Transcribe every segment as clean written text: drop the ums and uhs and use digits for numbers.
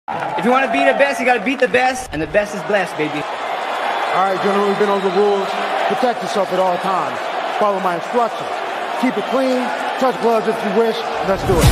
If you want to be the best, you got to beat the best, and the best is blessed, baby. All right, gentlemen, we've been over the rules. Protect yourself at all times. Follow my instructions. Keep it clean. Touch gloves if you wish. Let's do it.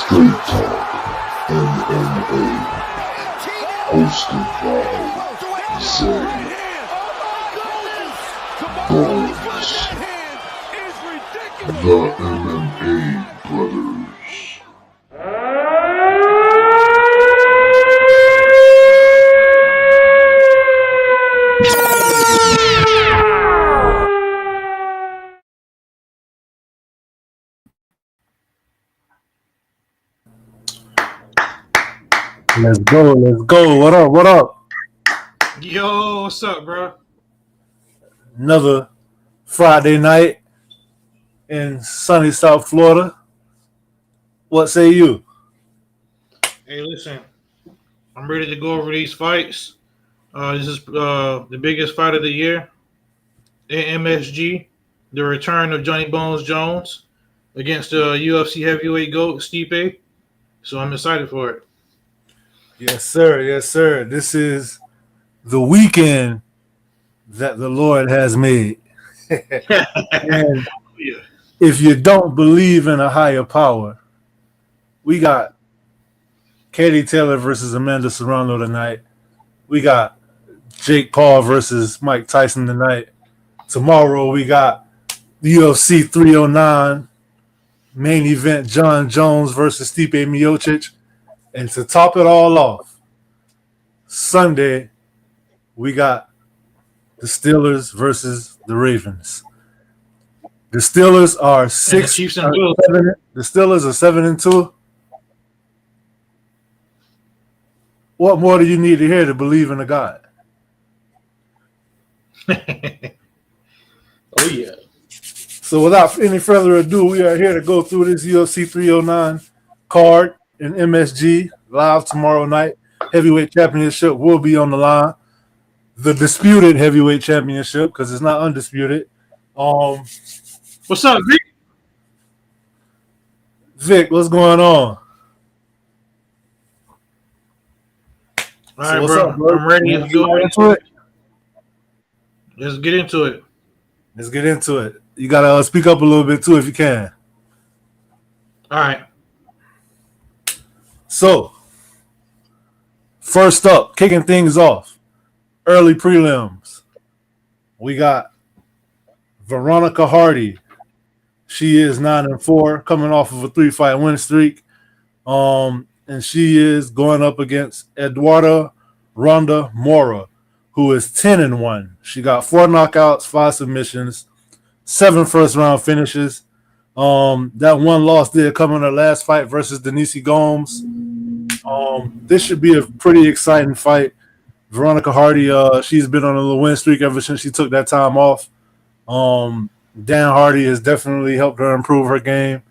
Straight Talk MMA, hosted by Zay Bones, the MMA Brothers. Let's go. What up? Yo, what's up, bro? Another Friday night in sunny South Florida. What say you? Hey, listen, I'm ready to go over these fights. This is the biggest fight of the year in MSG. The return of Johnny Bones Jones against the UFC heavyweight GOAT, Stipe. So I'm excited for it. Yes, sir. This is the weekend that the Lord has made. And if you don't believe in a higher power, we got Katie Taylor versus Amanda Serrano tonight. We got Jake Paul versus Mike Tyson tonight. Tomorrow we got the UFC 309 main event, jonjones versus Stipe Miocic. And to top it all off, Sunday, we got the Steelers versus the Ravens. The Steelers are The Chiefs and Bills. The Steelers are 7-2. What more do you need to hear to believe in a God? Oh, yeah. So without any further ado, we are here to go through this UFC 309 card in MSG live tomorrow night. Heavyweight championship will be on the line. The disputed heavyweight championship, because it's not undisputed. What's up, Vic? Vic, what's going on? All right, what's bro. up, bro? I'm ready to go into it. Let's get into it. Let's get into it. You gotta speak up a little bit too if you can. All right. So, first up, kicking things off, early prelims. We got Veronica Hardy. She is 9-4, coming off of a 3-fight win streak. And she is going up against Eduarda Ronda Mora, who is 10-1. She got 4 knockouts, 5 submissions, 7 first-round finishes. That one loss did come in her last fight versus Denise Gomes. This should be a pretty exciting fight. Veronica Hardy, she's been on a little win streak ever since she took that time off. Dan Hardy has definitely helped her improve her game.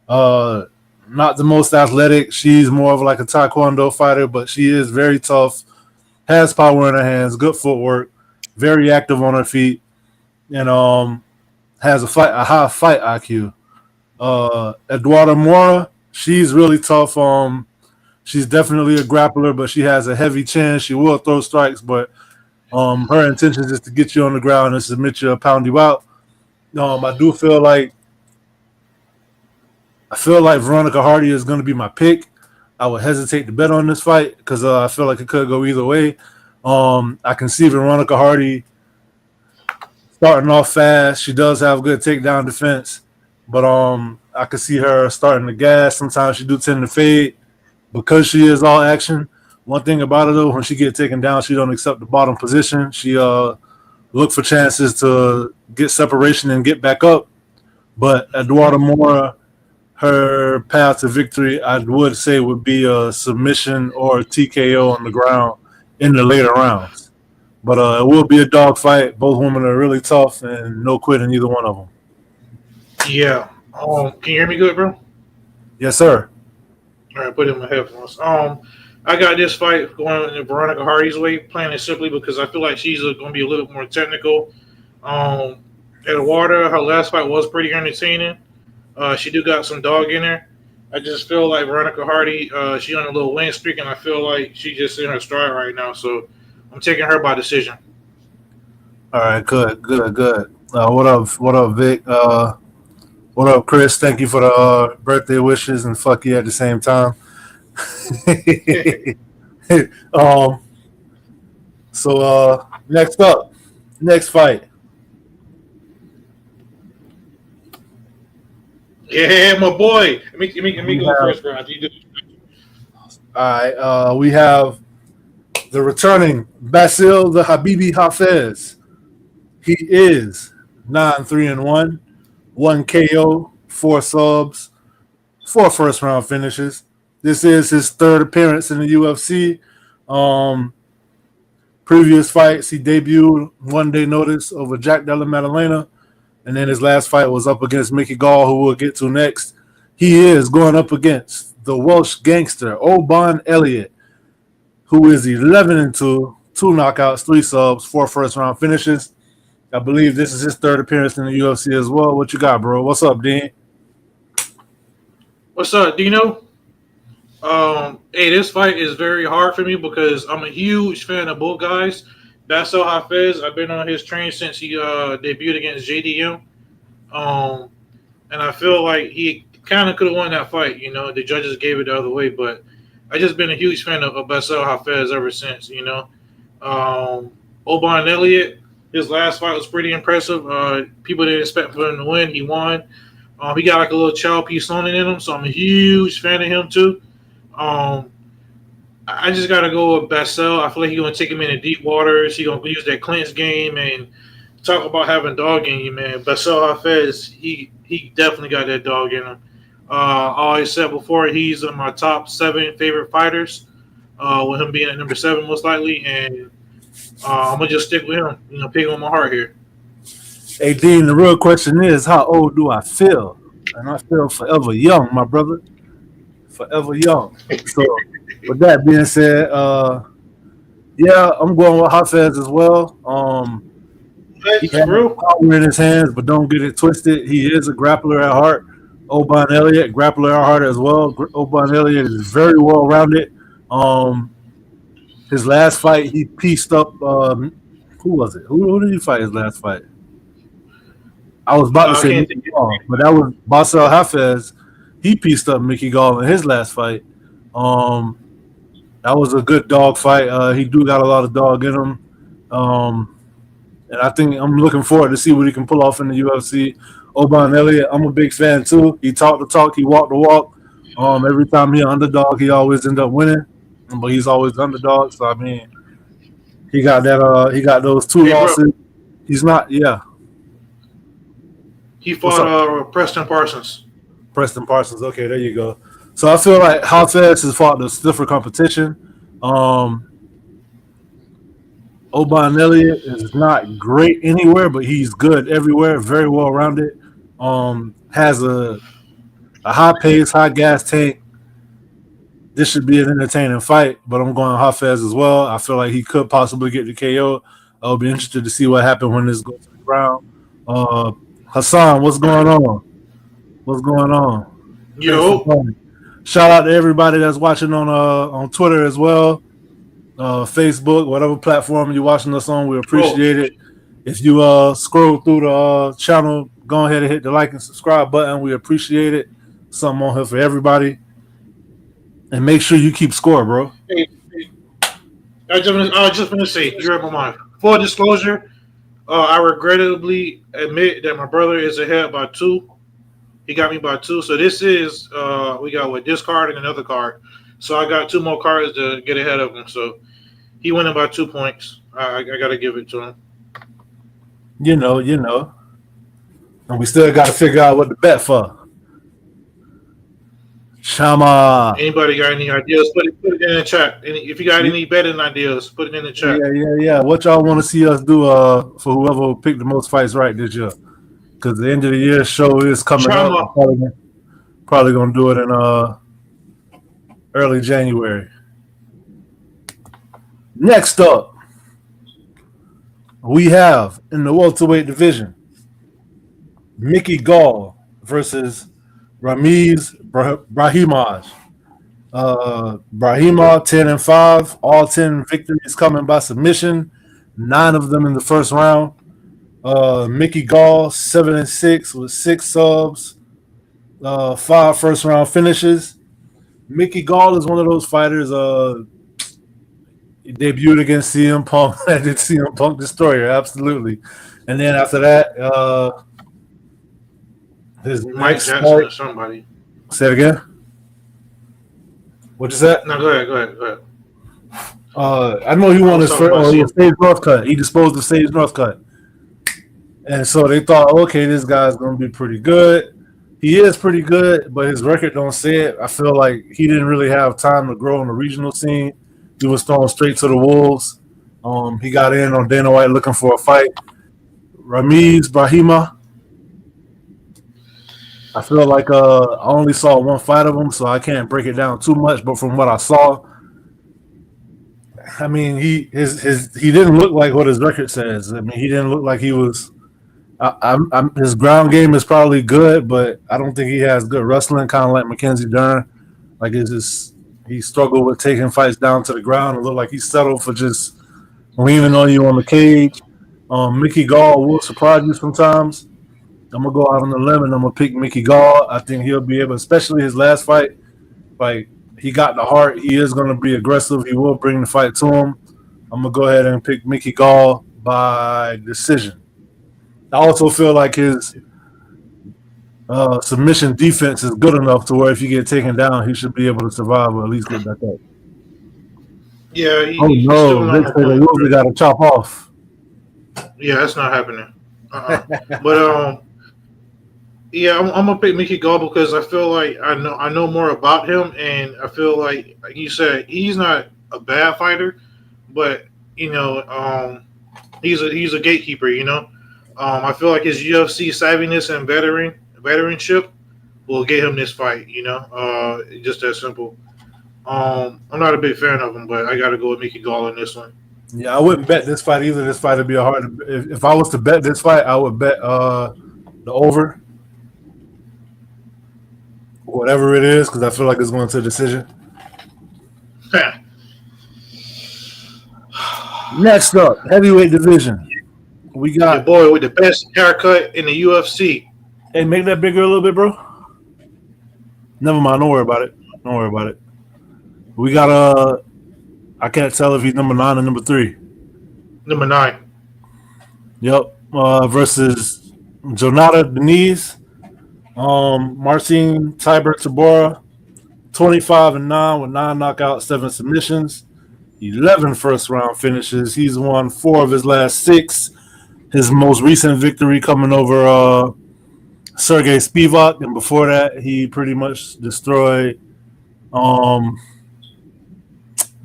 Not the most athletic. She's more of like a taekwondo fighter, but she is very tough. has power in her hands, good footwork, very active on her feet, and has a high fight IQ. Eduardo Mora, she's really tough. She's definitely a grappler, but she has a heavy chin. She will throw strikes, but her intention is to get you on the ground and submit you or pound you out. I feel like Veronica Hardy is going to be my pick. I would hesitate to bet on this fight because I feel like it could go either way. I can see Veronica Hardy starting off fast. She does have good takedown defense, but I can see her starting to gas. Sometimes she do tend to fade because she is all action. One thing about her though, when she get taken down, she don't accept the bottom position. She look for chances to get separation and get back up. But Eduardo Mora, her path to victory, I would say, would be a submission or a TKO on the ground in the later rounds. But it will be a dog fight. Both women are really tough and no quitting either one of them. Yeah. Can you hear me good, bro? Yes, sir. All right, put in my headphones. I got this fight going in Veronica Hardy's way, plain and simply because I feel like she's going to be a little bit more technical. Eduardo, her last fight was pretty entertaining. She do got some dog in her. I just feel like Veronica Hardy, she on a little win streak, and I feel like she's just in her stride right now. So I'm taking her by decision. All right, good. What up, Vic? What up, Chris? Thank you for the birthday wishes and fuck you at the same time. So next fight. Yeah, my boy. Let me go first, bro. All right, we have the returning Basil the Habibi Hafez. He is 9-3-1, 1 KO, 4 subs, 4 first round finishes. This is his third appearance in the UFC. Previous fights, he debuted 1 day notice over Jack Della Maddalena, and then his last fight was up against Mickey Gall, who we'll get to next. He is going up against the Welsh gangster, Oban Elliott, who is 11-2, 2 knockouts, 3 subs, 4 first round finishes. I believe this is his third appearance in the UFC as well. What you got, bro? What's up, Dean? What's up, Dino? Hey, this fight is very hard for me because I'm a huge fan of both guys. Basil Hafez, I've been on his train since he debuted against JDM. And I feel like he kind of could have won that fight. You know, the judges gave it the other way, but I just been a huge fan of Basil Hafez ever since, you know. Oban Elliott, his last fight was pretty impressive. People didn't expect for him to win. He won. He got like a little child piece on it in him, so I'm a huge fan of him too. I just got to go with Basil. I feel like he's going to take him into deep waters. He's going to use that clinch game and talk about having dog in you, man. Basil Hafez, he definitely got that dog in him. I always said before, he's in my top 7 favorite fighters, with him being at number 7 most likely, and I'm going to just stick with him, you know, picking on my heart here. Hey, Dean, the real question is, how old do I feel? And I feel forever young, my brother. Forever young. So, with that being said, yeah, I'm going with Hafez as well. He has power in his hands, but don't get it twisted. He is a grappler at heart. Oban Elliott, grappler at heart as well. Oban Elliott is very well rounded. His last fight, he pieced up. Who was it? Who did he fight his last fight? I was about to say Mickey Gall, but that was Basil Hafez. He pieced up Mickey Gall in his last fight. That was a good dog fight. He do got a lot of dog in him. And I think I'm looking forward to see what he can pull off in the UFC. Oban Elliott, I'm a big fan too. He talked the talk, he walked the walk. Every time he's an underdog, he always end up winning. But he's always the underdog. So I mean, he got that. He got those 2 losses. Bro. He's not. Yeah. He fought Preston Parsons. Preston Parsons. Okay, there you go. So I feel like Hafez has fought the stiffer competition. Oban Elliott is not great anywhere, but he's good everywhere. Very well rounded. Has a high pace, high gas tank. this should be an entertaining fight, but I'm going Hafez as well. I feel like he could possibly get the KO. I'll be interested to see what happens when this goes to the ground. Hassan, what's going on? What's going on? Yo. Shout out to everybody that's watching on Twitter as well, Facebook, whatever platform you're watching us on. We appreciate it. If you scroll through the channel, go ahead and hit the like and subscribe button. We appreciate it. Something on here for everybody. And make sure you keep score, bro. Hey, I just want to say, you read my mind. Full disclosure, I regrettably admit that my brother is ahead by 2. He got me by 2. So this is, we got this card and another card. So I got 2 more cards to get ahead of him. So he winning by 2 points. I got to give it to him. You know. And we still got to figure out what to bet for. Shama. Anybody got any ideas? Put it in the chat. If you got any betting ideas, put it in the chat. Yeah. What y'all want to see us do for whoever picked the most fights right this year? Because the end of the year show is coming up. Probably going to do it in early January. Next up, we have in the welterweight division, Mickey Gall versus Ramiz Brahimaj. Brahima 10-5, all 10 victories coming by submission, 9 of them in the first round. Mickey Gall 7-6 with 6 subs, 5 first round finishes. Mickey Gall is one of those fighters. He debuted against CM Punk. I did CM Punk Destroyer, absolutely. And then after that, his Mike Jackson or somebody. Say it again. What you said? No, go ahead. I know he won his first. Sage Northcutt. He disposed of Sage Northcutt, and so they thought, okay, this guy's going to be pretty good. He is pretty good, but his record don't say it. I feel like he didn't really have time to grow in the regional scene. He was thrown straight to the wolves. He got in on Dana White looking for a fight. Ramiz Brahima. I feel like I only saw one fight of him, so I can't break it down too much. But from what I saw, I mean, he didn't look like what his record says. I mean, he didn't look like he was. His ground game is probably good, but I don't think he has good wrestling. Kind of like Mackenzie Dern, like he struggled with taking fights down to the ground. It looked like he settled for just leaning on you on the cage. Mickey Gall will surprise you sometimes. I'm going to go out on the limb and I'm going to pick Mickey Gall. I think he'll be able, especially his last fight, like he got the heart. He is going to be aggressive. He will bring the fight to him. I'm going to go ahead and pick Mickey Gall by decision. I also feel like his submission defense is good enough to where if you get taken down, he should be able to survive or at least get back up. Yeah. They really got to chop off. Yeah, that's not happening. But yeah, I'm gonna pick Mickey Gall because I feel like I know more about him, and I feel like you said, he's not a bad fighter, but he's a gatekeeper. I feel like his UFC savviness and veteranship will get him this fight. Just that simple. I'm not a big fan of him, but I got to go with Mickey Gall in this one. Yeah, I wouldn't bet this fight either. This fight would be a hard. If I was to bet this fight, I would bet the over, whatever it is, because I feel like it's going to a decision. Next up, heavyweight division. We got your boy with the best haircut in the UFC. Hey, make that bigger a little bit, bro. Never mind. Don't worry about it. We got I can't tell if he's number 9 or number 3. Number 9. Yep. Versus Jonata Denise, Marcin Tybert Tabora, 25-9 with 9 knockouts, 7 submissions, 11 first round finishes. He's won 4 of his last 6. His most recent victory coming over Sergey Spivak, and before that, he pretty much destroyed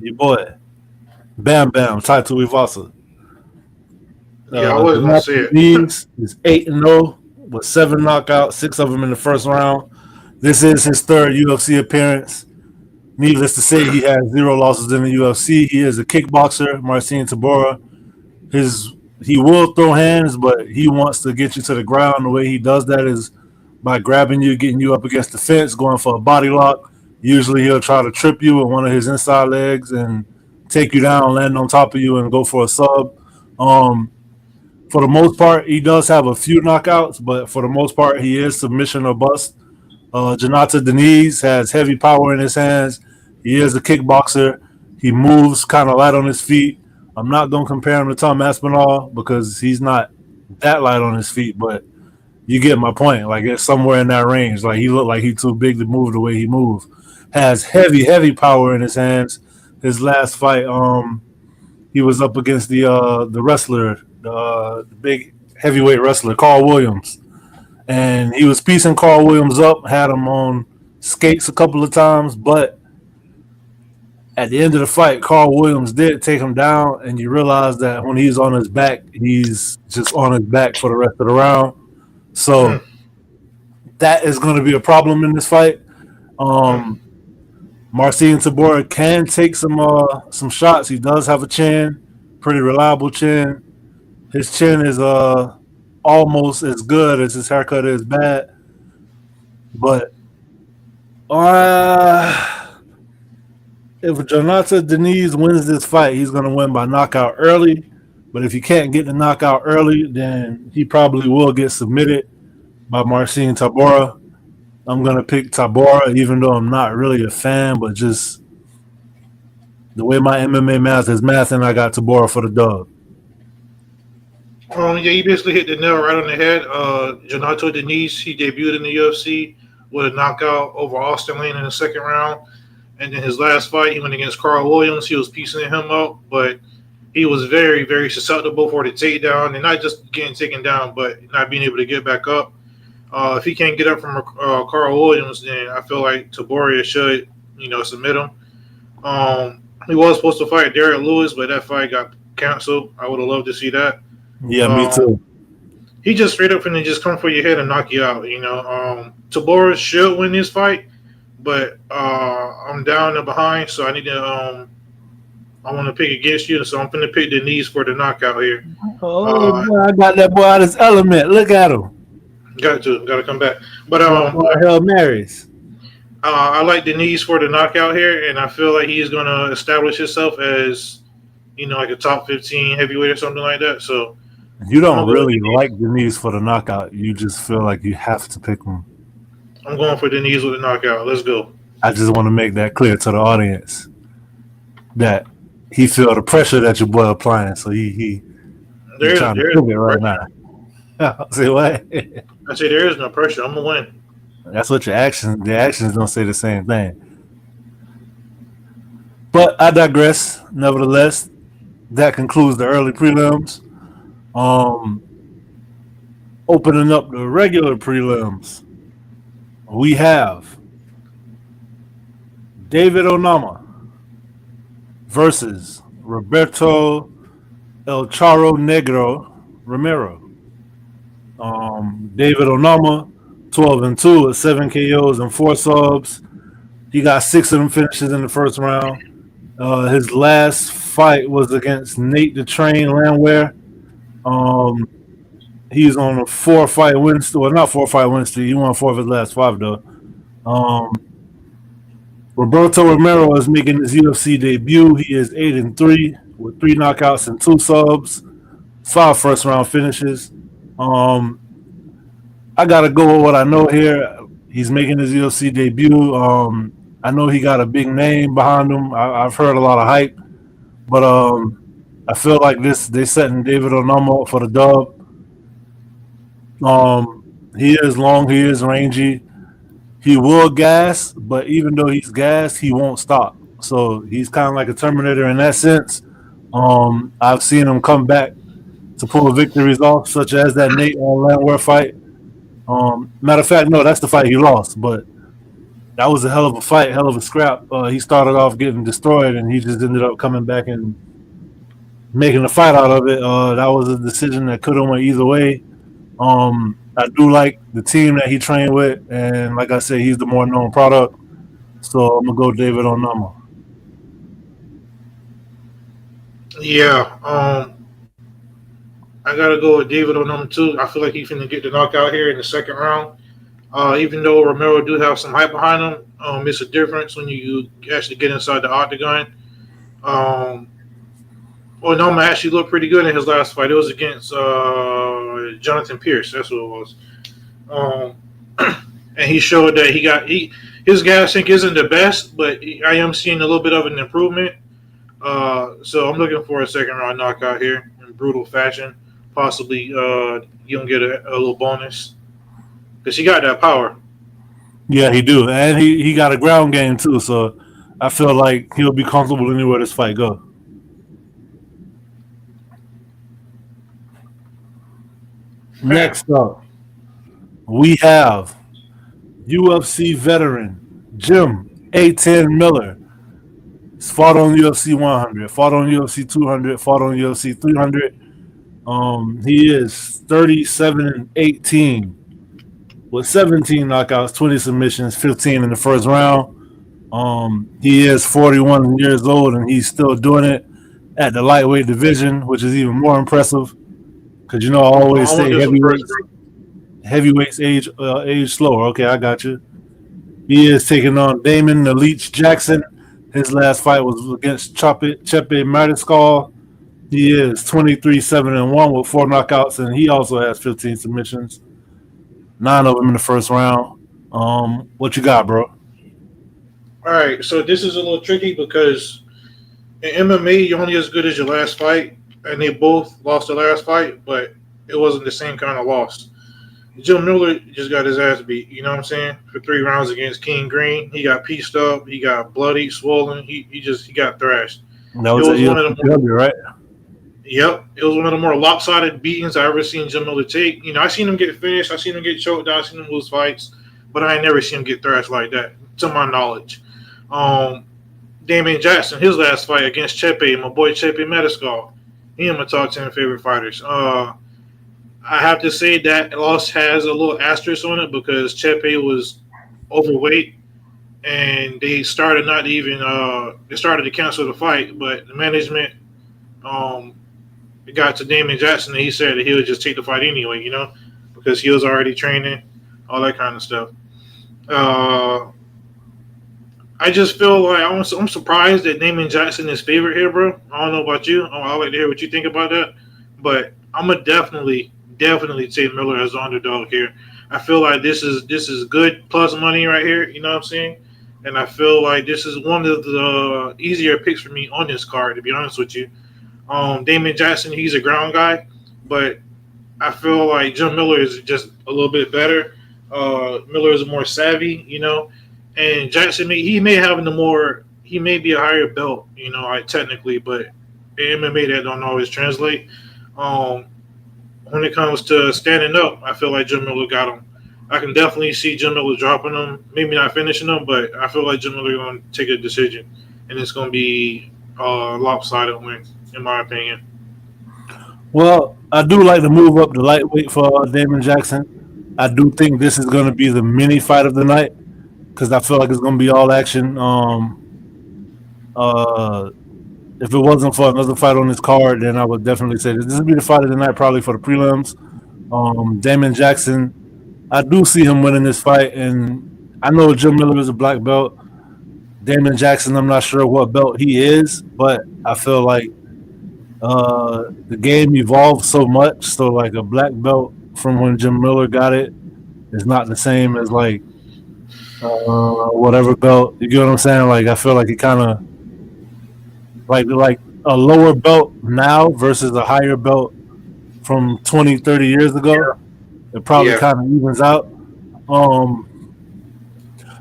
your boy, Bam Taito Iwasa. Yeah, I wasn't gonna say it. He's 8-0 with 7 knockouts, 6 of them in the first round. This is his 3rd UFC appearance. Needless to say, he has 0 losses in the UFC. He is a kickboxer, Marcin Tybura. He will throw hands, but he wants to get you to the ground. The way he does that is by grabbing you, getting you up against the fence, going for a body lock. Usually he'll try to trip you with one of his inside legs and take you down, land on top of you, and go for a sub. For the most part, he does have a few knockouts, but for the most part, he is submission or bust. Jonata Deniz has heavy power in his hands. He is a kickboxer. He moves kind of light on his feet. I'm not going to compare him to Tom Aspinall because he's not that light on his feet, but you get my point. Like, it's somewhere in that range. Like, he looked like he's too big to move the way he moves. Has heavy, heavy power in his hands. His last fight, he was up against the wrestler, the big heavyweight wrestler, Carl Williams. And he was piecing Carl Williams up, had him on skates a couple of times, but at the end of the fight, Carl Williams did take him down, and you realize that when he's on his back, he's just on his back for the rest of the round. So that is going to be a problem in this fight. Marcin Tybura can take some shots. He does have a chin, pretty reliable chin. His chin is almost as good as his haircut is bad. But if Jonata Deniz wins this fight, he's going to win by knockout early. But if he can't get the knockout early, then he probably will get submitted by Marcin Tybura. I'm going to pick Tybura, even though I'm not really a fan, but just the way my MMA math is mathing, I got Tybura for the dub. Yeah, you basically hit the nail right on the head. Jonata Deniz, he debuted in the UFC with a knockout over Austin Lane in the second round. And then his last fight, he went against Carl Williams. He was piecing him up, but he was very, very susceptible for the takedown, and not just getting taken down, but not being able to get back up. If he can't get up from Carl Williams, then I feel like Tybura should, submit him. He was supposed to fight Derek Lewis, but that fight got canceled. I would have loved to see that. Yeah, me too. He just straight up and just come for your head and knock you out. Tybura should win this fight, but I'm down and behind, so I need to. I want to pick against you, so I'm going to pick Deniz for the knockout here. Oh, boy, I got that boy out of his element. Look at him. Got to come back. But Hail Marys. I like Deniz for the knockout here, and I feel like he's going to establish himself as, like a top 15 heavyweight or something like that. So you don't really like Deniz for the knockout. You just feel like you have to pick him. I'm going for Deniz with the knockout. Let's go. I just want to make that clear to the audience that he feel the pressure that your boy applying. So he's trying to prove it right now. Say what? I say there is no pressure. I'm gonna win. That's what the actions don't say the same thing. But I digress. Nevertheless, that concludes the early prelims. Opening up the regular prelims, we have David Onama versus Roberto El Charro Negro Romero. David Onama, 12-2 with 7 KOs and 4 subs. He got 6 of them finishes in the first round. His last fight was against Nate the Train Landwehr. He's on a 4-fight win streak. Well, not 4-fight win streak. He won 4 of his last 5, though. Roberto Romero is making his UFC debut. He is 8-3 with 3 knockouts and 2 subs, 5 first-round finishes. I got to go with what I know here. He's making his UFC debut. I know he got a big name behind him. I've heard a lot of hype. But I feel like they setting David Onama up for the dub. He is long. He is rangy. He will gas, but even though he's gassed, he won't stop. So he's kind of like a Terminator in that sense. I've seen him come back to pull victories off, such as that Nate Landwehr fight. Matter of fact, no, that's the fight he lost, but that was a hell of a fight, hell of a scrap. He started off getting destroyed, and he just ended up coming back and making a fight out of it. That was a decision that could have went either way. I do like the team that he trained with, and like I said, he's the more known product. So I'm gonna go David Onama. Yeah, I gotta go with David on number two. I feel like he's gonna get the knockout here in the second round. Even though Romero do have some hype behind him, it's a difference when you actually get inside the octagon. Um, Onoma actually looked pretty good in his last fight. It was against Jonathan Pierce. That's what it was. Um, and he showed that his gas tank isn't the best, but I am seeing a little bit of an improvement. So I'm looking for a second round knockout here in brutal fashion. Possibly you can get a little bonus because he got that power. Yeah, he do, and he got a ground game too. So I feel like he'll be comfortable anywhere this fight goes. Next up, we have UFC veteran Jim A10 Miller. He's fought on UFC 100, fought on UFC 200, fought on UFC 300. He is 37-18 with 17 knockouts, 20 submissions, 15 in the first round. He is 41 years old and he's still doing it at the lightweight division, which is even more impressive. Because I always say heavyweights age slower. Okay, I got you. He is taking on Damon the Leech Jackson. His last fight was against Chepe Mariscal. He is 23-7-1 with 4 knockouts, and he also has 15 submissions. 9 of them in the first round. What you got, bro? All right, so this is a little tricky because in MMA, you're only as good as your last fight, and they both lost their last fight, but it wasn't the same kind of loss. Jim Miller just got his ass beat, you know what I'm saying? For 3 rounds against King Green. He got pieced up, he got bloody, swollen, he got thrashed. That was one of them, right? Yep. It was one of the more lopsided beatings I ever seen Jim Miller take. I seen him get finished, I seen him get choked out, I seen him lose fights, but I ain't never seen him get thrashed like that, to my knowledge. Damian Jackson, his last fight against Chepe, my boy Chepe Mariscal. He and my top 10 favorite fighters. I have to say that loss has a little asterisk on it because Chepe was overweight and they started to cancel the fight, but the management it got to Damian Jackson and he said that he would just take the fight anyway, because he was already training, all that kind of stuff. I just feel like I'm surprised that Damian Jackson is favorite here, bro. I don't know about you. I'd like to hear what you think about that. But I'm gonna definitely take Miller as the underdog here. I feel like this is good plus money right here. You know what I'm saying? And I feel like this is one of the easier picks for me on this card, to be honest with you. Damian Jackson, he's a ground guy, but I feel like Jim Miller is just a little bit better. Miller is more savvy, and Jackson, he may be a higher belt, technically, but in MMA that don't always translate. When it comes to standing up, I feel like Jim Miller got him. I can definitely see Jim Miller dropping him, maybe not finishing him, but I feel like Jim Miller going to take a decision, and it's going to be a lopsided win, in my opinion. Well, I do like to move up the lightweight for Damian Jackson. I do think this is going to be the mini fight of the night because I feel like it's going to be all action. If it wasn't for another fight on this card, then I would definitely say this would be the fight of the night, probably for the prelims. Damian Jackson, I do see him winning this fight, and I know Jim Miller is a black belt. Damian Jackson, I'm not sure what belt he is, but I feel like the game evolved so much, so like a black belt from when Jim Miller got it is not the same as like whatever belt. You get what I'm saying? Like I feel like it kind of like a lower belt now versus a higher belt from 20, 30 years ago. Yeah. It probably kind of evens out.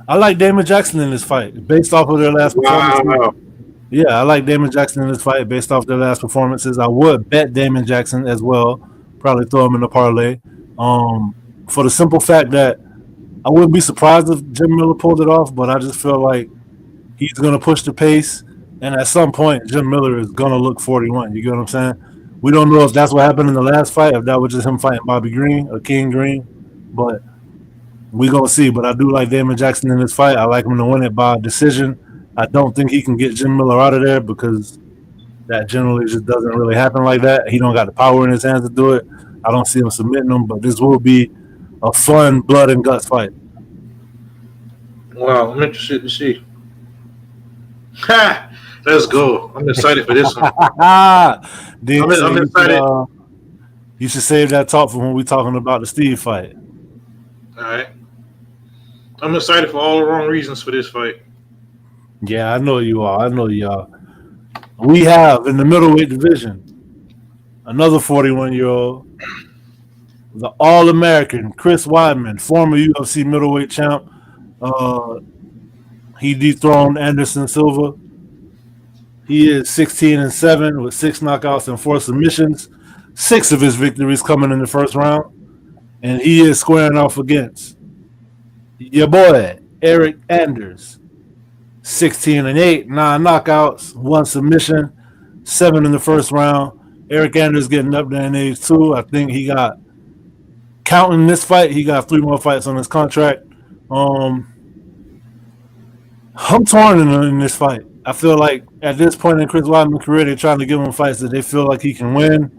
I like Damian Jackson in this fight based off of their last performances. Wow. Yeah, I like Damian Jackson in this fight based off their last performances. I would bet Damian Jackson as well. Probably throw him in the parlay. For the simple fact that I wouldn't be surprised if Jim Miller pulled it off, but I just feel like he's going to push the pace. And at some point, Jim Miller is going to look 41. You get what I'm saying? We don't know if that's what happened in the last fight, if that was just him fighting Bobby Green or King Green. But We gonna see, but I do like Damon Jackson in this fight. I like him to win it by decision. I don't think he can get Jim Miller out of there because that generally just doesn't really happen like that. He don't got the power in his hands to do it. I don't see him submitting him, but this will be a fun blood and guts fight. Wow, I'm interested to see. Ha! Let's go. I'm excited for this one. I'm excited. You should save that talk for when we're talking about the Steve fight. All right. I'm excited for all the wrong reasons for this fight. Yeah, I know you are. I know you are. We have in the middleweight division another 41-year-old, the All-American Chris Weidman, former UFC middleweight champ. He dethroned Anderson Silva. He is 16-7 with 6 knockouts and 4 submissions. 6 of his victories coming in the first round, and he is squaring off against your boy Eric Anders. 16-8, 9 knockouts, 1 submission, 7 in the first round. Eric Anders getting up there in age too. I think he got, counting this fight, he got 3 more fights on his contract. I'm torn in this fight. I feel like at this point in Chris Weidman's career, they're trying to give him fights that they feel like he can win.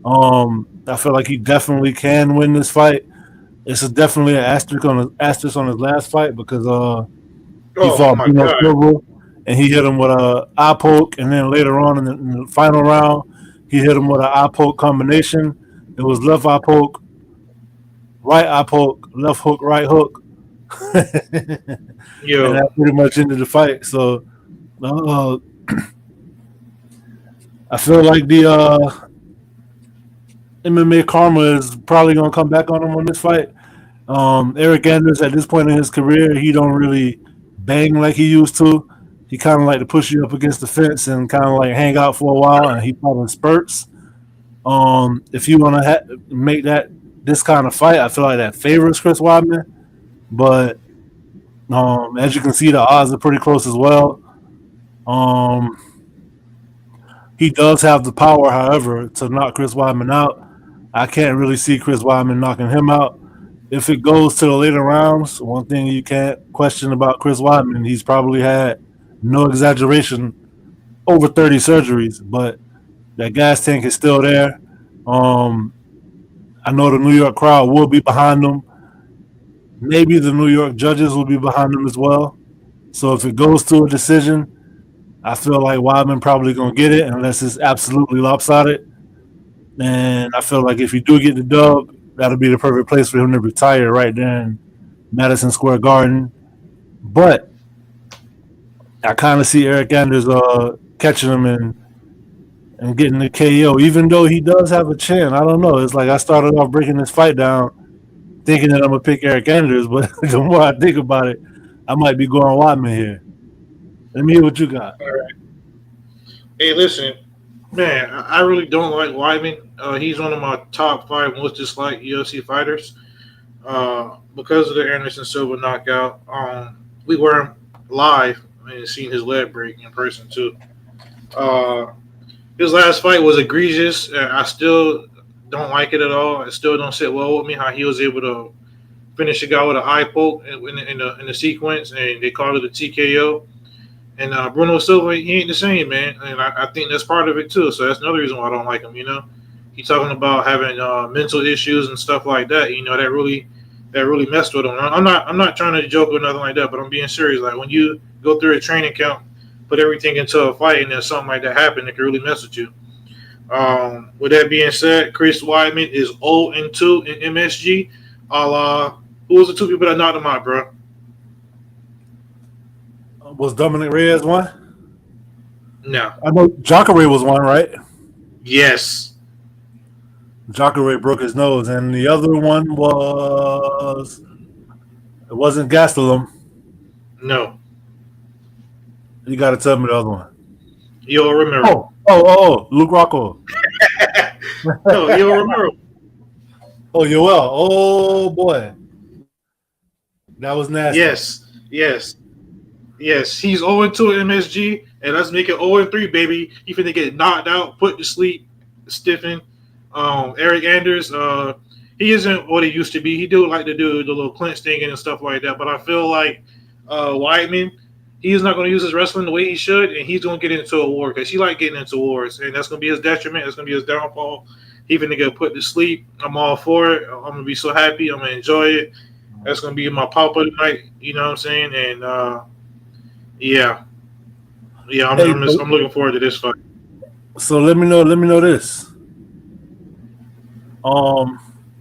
I feel like he definitely can win this fight. It's definitely an asterisk on his last fight because he fought Bruno Silva and he hit him with a eye poke, and then later on in the final round, he hit him with an eye poke combination. It was left eye poke, right eye poke, left hook, right hook. Yo. And that pretty much ended the fight. So I feel like the MMA karma is probably going to come back on him on this fight. Eric Anders, at this point in his career, he don't really bang like he used to. He kind of like to push you up against the fence and kind of like hang out for a while, and he fight in spurts. If you want to make this kind of fight, I feel like that favors Chris Weidman. But as you can see, the odds are pretty close as well. He does have the power, however, to knock Chris Weidman out. I can't really see Chris Weidman knocking him out. If it goes to the later rounds, one thing you can't question about Chris Weidman, he's probably had, no exaggeration, over 30 surgeries, but that gas tank is still there. I know the New York crowd will be behind him. Maybe the New York judges will be behind him as well. So if it goes to a decision, I feel like Weidman probably going to get it unless it's absolutely lopsided. And I feel like if you do get the dub, that'll be the perfect place for him to retire right there in Madison Square Garden. But I kind of see Eric Anders catching him and getting the KO, even though he does have a chin. I don't know. It's like I started off breaking this fight down thinking that I'm going to pick Eric Anders, but the more I think about it, I might be going Weidman here. Let me hear what you got. All right. Hey, listen, man, I really don't like Weidman. He's one of my top 5 most disliked UFC fighters because of the Anderson Silva knockout. We weren't live and seen his leg break in person too. His last fight was egregious. I still don't like it at all. It still don't sit well with me how he was able to finish a guy with an eye poke in the sequence, and they called it a TKO. And Bruno Silva, he ain't the same, man. And I think that's part of it too. So that's another reason why I don't like him. You know, he's talking about having mental issues and stuff like that. You know, that really messed with him. I'm not trying to joke or nothing like that, but I'm being serious. Like when you go through a training camp, put everything into a fight, and then something like that happen, it can really mess with you. With that being said, Chris Weidman is 0-2 in MSG. Who was the 2 people that knocked him out, bro? Was Dominic Reyes one? No. I know Jacare was one, right? Yes. Jacare broke his nose, and the other one it wasn't Gastelum. No. You got to tell me the other one. Yo Romero. Oh, Luke Rocco. No, Yo Romero. Oh, Yoel. Oh, boy. That was nasty. Yes. He's 0-2 at MSG, and let's make it 0-3, baby. He finna get knocked out, put to sleep, stiffened. Eric Anders, he isn't what he used to be. He do like to do the little clinch thing and stuff like that. But I feel like Weidman, he's not going to use his wrestling the way he should, and he's going to get into a war because he like getting into wars, and that's going to be his detriment. That's going to be his downfall. Even to get put to sleep, I'm all for it. I'm going to be so happy. I'm going to enjoy it. That's going to be my papa tonight. You know what I'm saying? And yeah, I'm looking forward to this fight. So let me know this.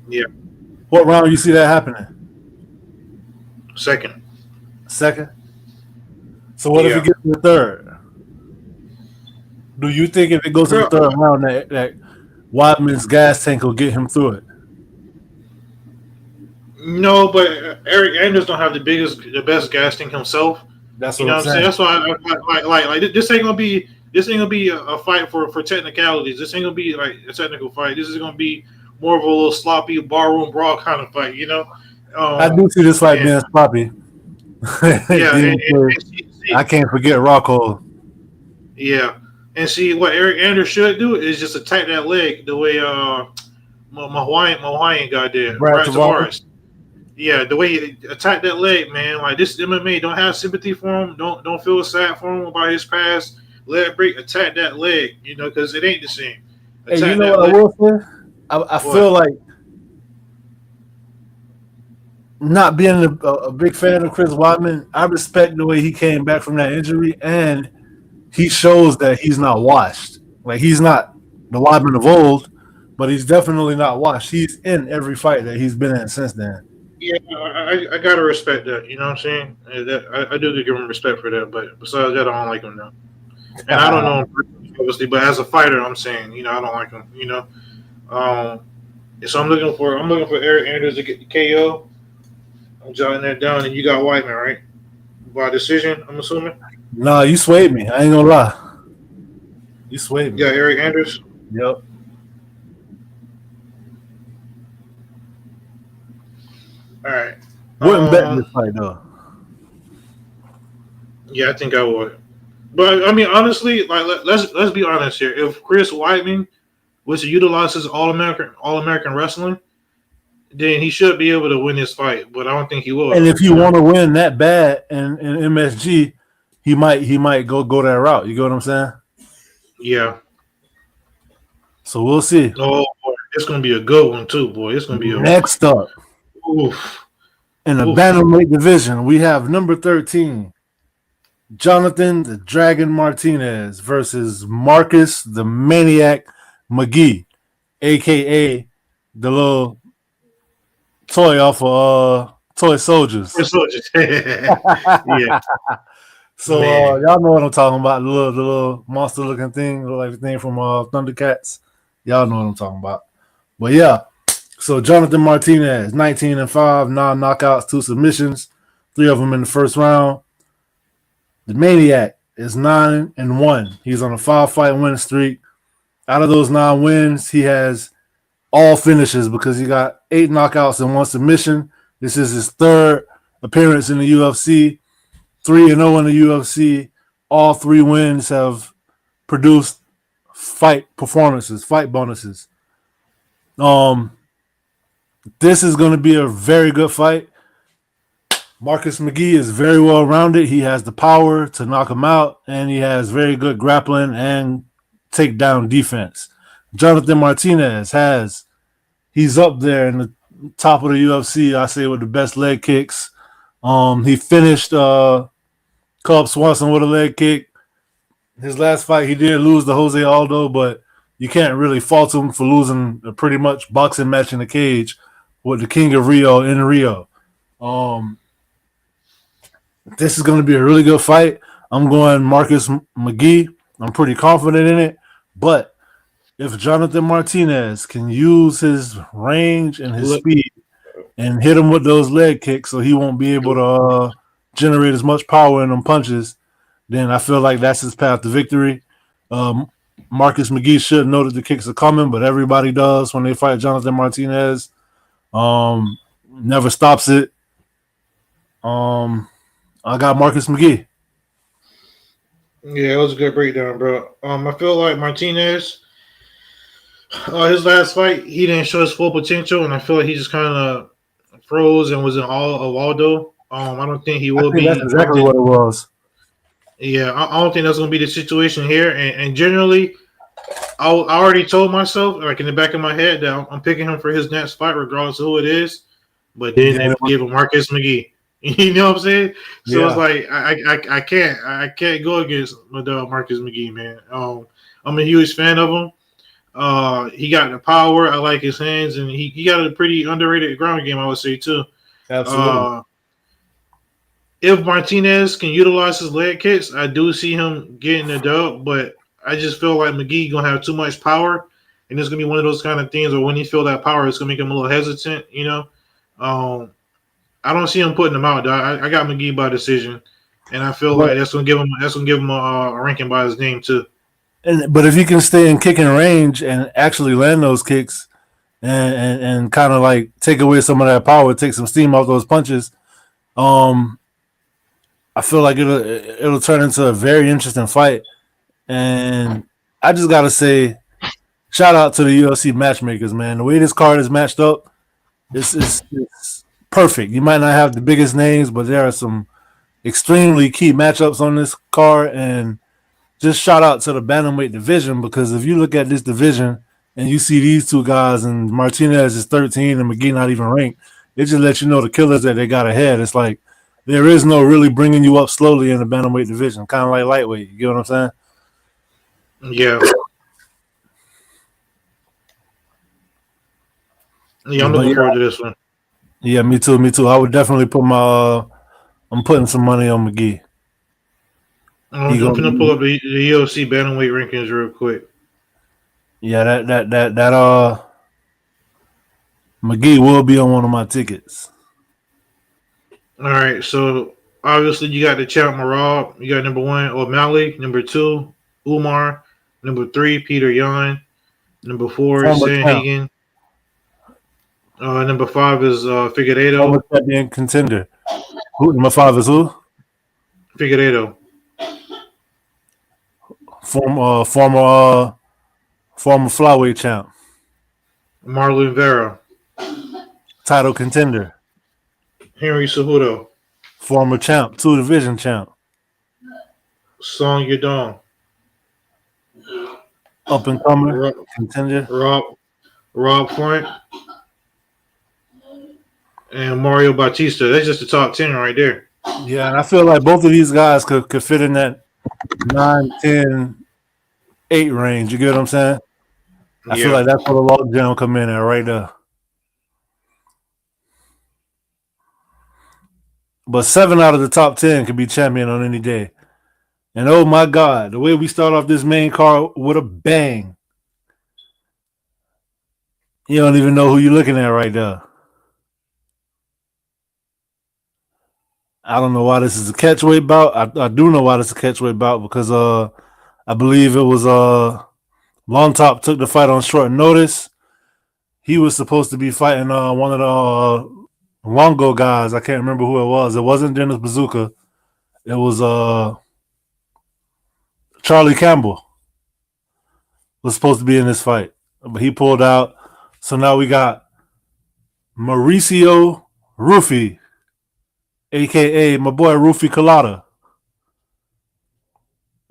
Yeah. What round you see that happening? Second. So what if it gets to the third? Do you think if it goes to the third round that Weidman's gas tank will get him through it? No, but Eric Anders don't have the best gas tank himself. That's what I'm saying. That's why I like this ain't gonna be a fight for technicalities. This ain't gonna be like a technical fight. This is gonna be more of a little sloppy barroom brawl kind of fight. You know. I do see this fight being sloppy. Yeah, I can't forget Rockhold. Yeah, and see what Eric Anders should do is just attack that leg the way my Hawaiian guy did. Brad Tavares. Yeah, the way he attacked that leg, man. Like this MMA, don't have sympathy for him. Don't feel sad for him about his past. Leg break, attack that leg. You know, because it ain't the same. Hey, you know what I will say? I feel like not being a big fan of Chris Weidman, I respect the way he came back from that injury, and he shows that he's not washed. Like he's not the Weidman of old, but he's definitely not washed. He's in every fight that he's been in since then. Yeah, I gotta respect that. You know what I'm saying? I do give him respect for that. But besides that, I don't like him now. And I don't know him personally, obviously, but as a fighter, I'm saying, you know, I don't like him. You know, so I'm looking for Eric Anders to get the KO. I'm jotting that down, and you got Weidman, right? By decision, I'm assuming. Nah, you swayed me. I ain't gonna lie. You swayed me. Yeah, Eric Anders. Yep. All right. Wouldn't bet this fight though. Yeah, I think I would. But I mean, honestly, like let's be honest here. If Chris Weidman was to utilize his All American wrestling, then he should be able to win this fight. But I don't think he will. And if you want to win that bad in MSG, he might go that route. You get what I'm saying? Yeah. So we'll see. Oh boy, it's gonna be a good one too, boy. It's gonna be next up. Oof. In the bantamweight division, we have number 13, Jonathan the Dragon Martinez versus Marcus the Maniac McGee, aka the little toy off of Toy Soldiers. Toy Soldiers. Yeah. So y'all know what I'm talking about. The little monster looking thing, look like the thing from Thundercats. Y'all know what I'm talking about. But yeah. So Jonathan Martinez, 19-5, 9 knockouts, 2 submissions, 3 of them in the first round. The Maniac is 9-1. He's on a 5-fight win streak. Out of those 9 wins, he has all finishes because he got 8 knockouts and 1 submission. This is his 3rd appearance in the UFC. 3-0 in the UFC. All 3 wins have produced fight performances, fight bonuses. This is going to be a very good fight. Marcus McGee is very well rounded. He has the power to knock him out, and he has very good grappling and takedown defense. Jonathan Martinez he's up there in the top of the UFC, I say, with the best leg kicks. He finished Cub Swanson with a leg kick. His last fight, he did lose to Jose Aldo, but you can't really fault him for losing a pretty much boxing match in the cage with the King of Rio in Rio. This is going to be a really good fight. I'm going Marcus McGee. I'm pretty confident in it. But if Jonathan Martinez can use his range and his speed and hit him with those leg kicks so he won't be able to generate as much power in them punches, then I feel like that's his path to victory. Marcus McGee should know that the kicks are coming, but everybody does when they fight Jonathan Martinez. Never stops it. I got Marcus McGee. Yeah, it was a good breakdown, bro. I feel like Martinez, His last fight, he didn't show his full potential, and I feel like he just kind of froze and was in all of Waldo. I don't think he I will think that's be. I don't exactly think. what it was. Yeah, I don't think that's going to be the situation here. And generally, I already told myself, like in the back of my head, that I'm picking him for his next fight, regardless of who it is. But then Yeah, they gave him Marcus McGee. You know what I'm saying? So it's yeah. like I can't go against Marcus McGee, man. I'm a huge fan of him. He got the power. I like his hands, and he got a pretty underrated ground game, I would say too. Absolutely. Uh, if Martinez can utilize his leg kicks, I do see him getting the dub, but I just feel like McGee gonna have too much power, and it's gonna be one of those kind of things where when he feel that power, it's gonna make him a little hesitant. Um, I don't see him putting him out. Though. I got McGee by decision, and I feel But like that's gonna give him a ranking by his name too. but if he can stay in kicking range and actually land those kicks and kind of like take away some of that power, take some steam off those punches, um, I feel like it'll turn into a very interesting fight. And I just gotta say, shout out to the UFC matchmakers, man. The way this card is matched up, it's perfect. You might not have the biggest names, but there are some extremely key matchups on this card. And just shout out to the bantamweight division, because if you look at this division and you see these two guys and Martinez is 13 and McGee not even ranked, it just lets you know the killers that they got ahead. It's like there is no really bringing you up slowly in the bantamweight division, kind of like lightweight. You get what I'm saying? Yeah. Yeah, I'm But looking yeah, forward to this one. yeah, me too, me too. I would definitely put I'm putting some money on McGee. I'm gonna pull up the UFC bantamweight rankings real quick. Yeah, that McGee will be on one of my tickets. All right, so obviously you got the champ Marab. You got number 1 O'Malley, number 2 Umar, number 3 Peter Yan, number 4 Former champ, Sanhagen. Number 5 is former Figueiredo. champion contender. Who number 5 is who? Figueiredo. Former flyweight champ, Marlon Vera. title contender, Henry Cejudo. former champ, 2 division champ, Song Yadong. up and comer Rob, contender. Rob Flint. And Mario Bautista. That's just the top 10 right there. Yeah, and I feel like both of these guys could fit in that 9, 10, 8 range. You get what I'm saying? I feel like that's where the log jam come in at right there. But 7 out of the top 10 could be champion on any day. And oh my God, the way we start off this main card with a bang. You don't even know who you're looking at right there. I don't know why this is a catchweight bout. I do know why this is a catchweight bout, because I believe it was Long Top took the fight on short notice. He was supposed to be fighting one of the Longo guys. I can't remember who it was. It wasn't Dennis Bazooka. It was Charlie Campbell was supposed to be in this fight, but he pulled out. So now we got Mauricio Rufy, a.k.a. my boy Rufy Colada,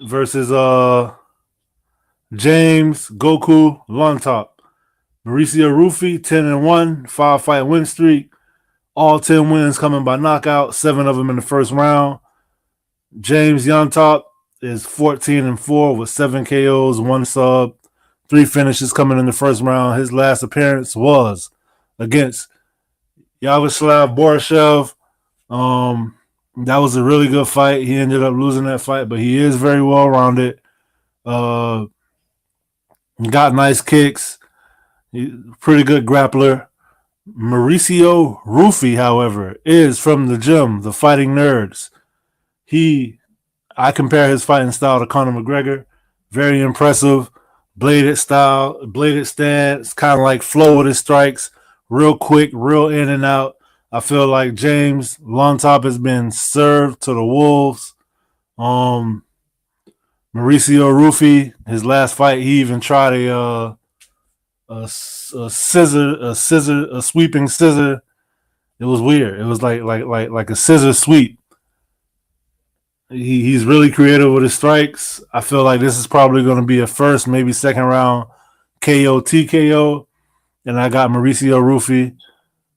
versus James Goku Lontop. Mauricio Rufy, 10-1, 5-fight win streak. All 10 wins coming by knockout, 7 of them in the first round. James Yontop is 14-4 with 7 KOs, 1 sub, 3 finishes coming in the first round. His last appearance was against Yaroslav Borishev. That was a really good fight. He ended up losing that fight, but he is very well rounded. Got nice kicks. Pretty good grappler. Mauricio Rufy, however, is from the gym, the Fighting Nerds. I compare his fighting style to Conor McGregor. Very impressive. Bladed style, bladed stance, kind of like flow with his strikes. Real quick, real in and out. I feel like James Lontop has been served to the wolves. Mauricio Rufy, his last fight, he even tried a sweeping scissor. It was weird. It was like a scissor sweep. He's really creative with his strikes. I feel like this is probably going to be a first, maybe second round KO TKO. And I got Mauricio Rufy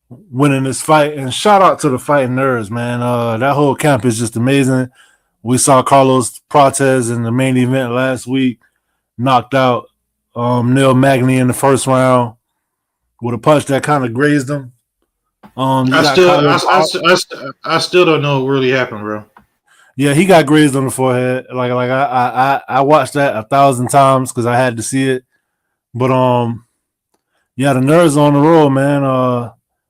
winning this fight. And shout out to the fighting nerds, man. That whole camp is just amazing. We saw Carlos Prates in the main event last week, knocked out Neil Magny in the first round with a punch that kind of grazed him. I still don't know what really happened, bro. Yeah, he got grazed on the forehead. I watched that 1,000 times because I had to see it. But yeah, the nerds on the roll, man.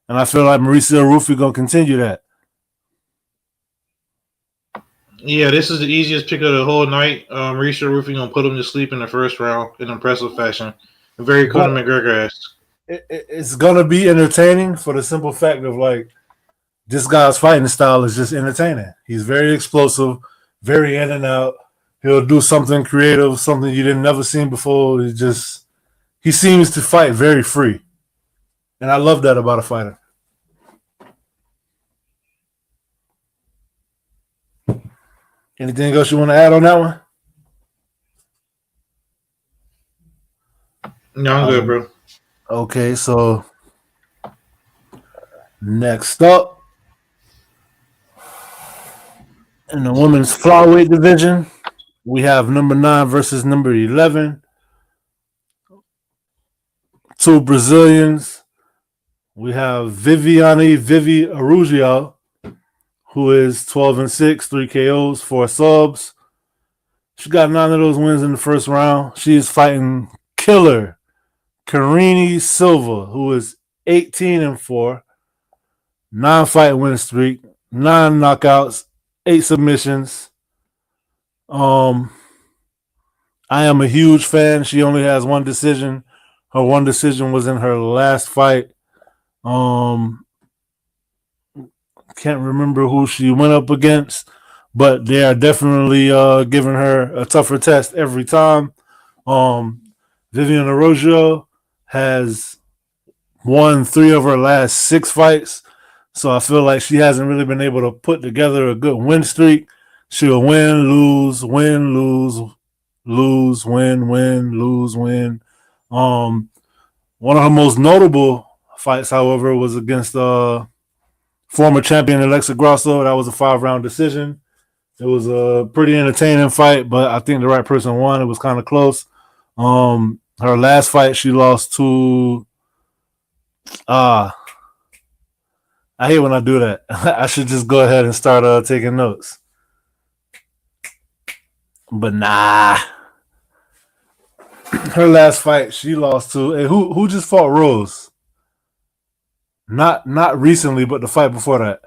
And I feel like Mauricio Rufy gonna continue that. Yeah, this is the easiest pick of the whole night. Mauricio Rufy gonna put him to sleep in the first round in impressive fashion. Very Conor McGregor-esque. It's gonna be entertaining for the simple fact of like this guy's fighting style is just entertaining. He's very explosive, very in and out. He'll do something creative, something you didn't never seen before. He seems to fight very free, and I love that about a fighter. Anything else you want to add on that one? No, I'm good, bro. Okay, so next up in the women's flyweight division, we have number 9 versus number 11. Two Brazilians. We have Vivi Araujo, who is 12-6, 3 KOs, 4 subs. She got 9 of those wins in the first round. She is fighting killer Karine Silva, who is 18-4, 9-fight win streak, 9 knockouts, 8 submissions. I am a huge fan. She only has 1 decision. Her 1 decision was in her last fight. Can't remember who she went up against, but they are definitely giving her a tougher test every time. Vivian Araujo has won 3 of her last 6 fights, so I feel like she hasn't really been able to put together a good win streak. She'll win, lose, win, lose, lose, win, win, lose, win. One of her most notable fights, however, was against former champion Alexa Grasso. That was a 5-round decision. It was a pretty entertaining fight, but I think the right person won. It was kind of close. Her last fight, she lost to I hate when I do that. I should just go ahead and start taking notes. But nah. Her last fight, she lost to who just fought Rose? Not recently, but the fight before that.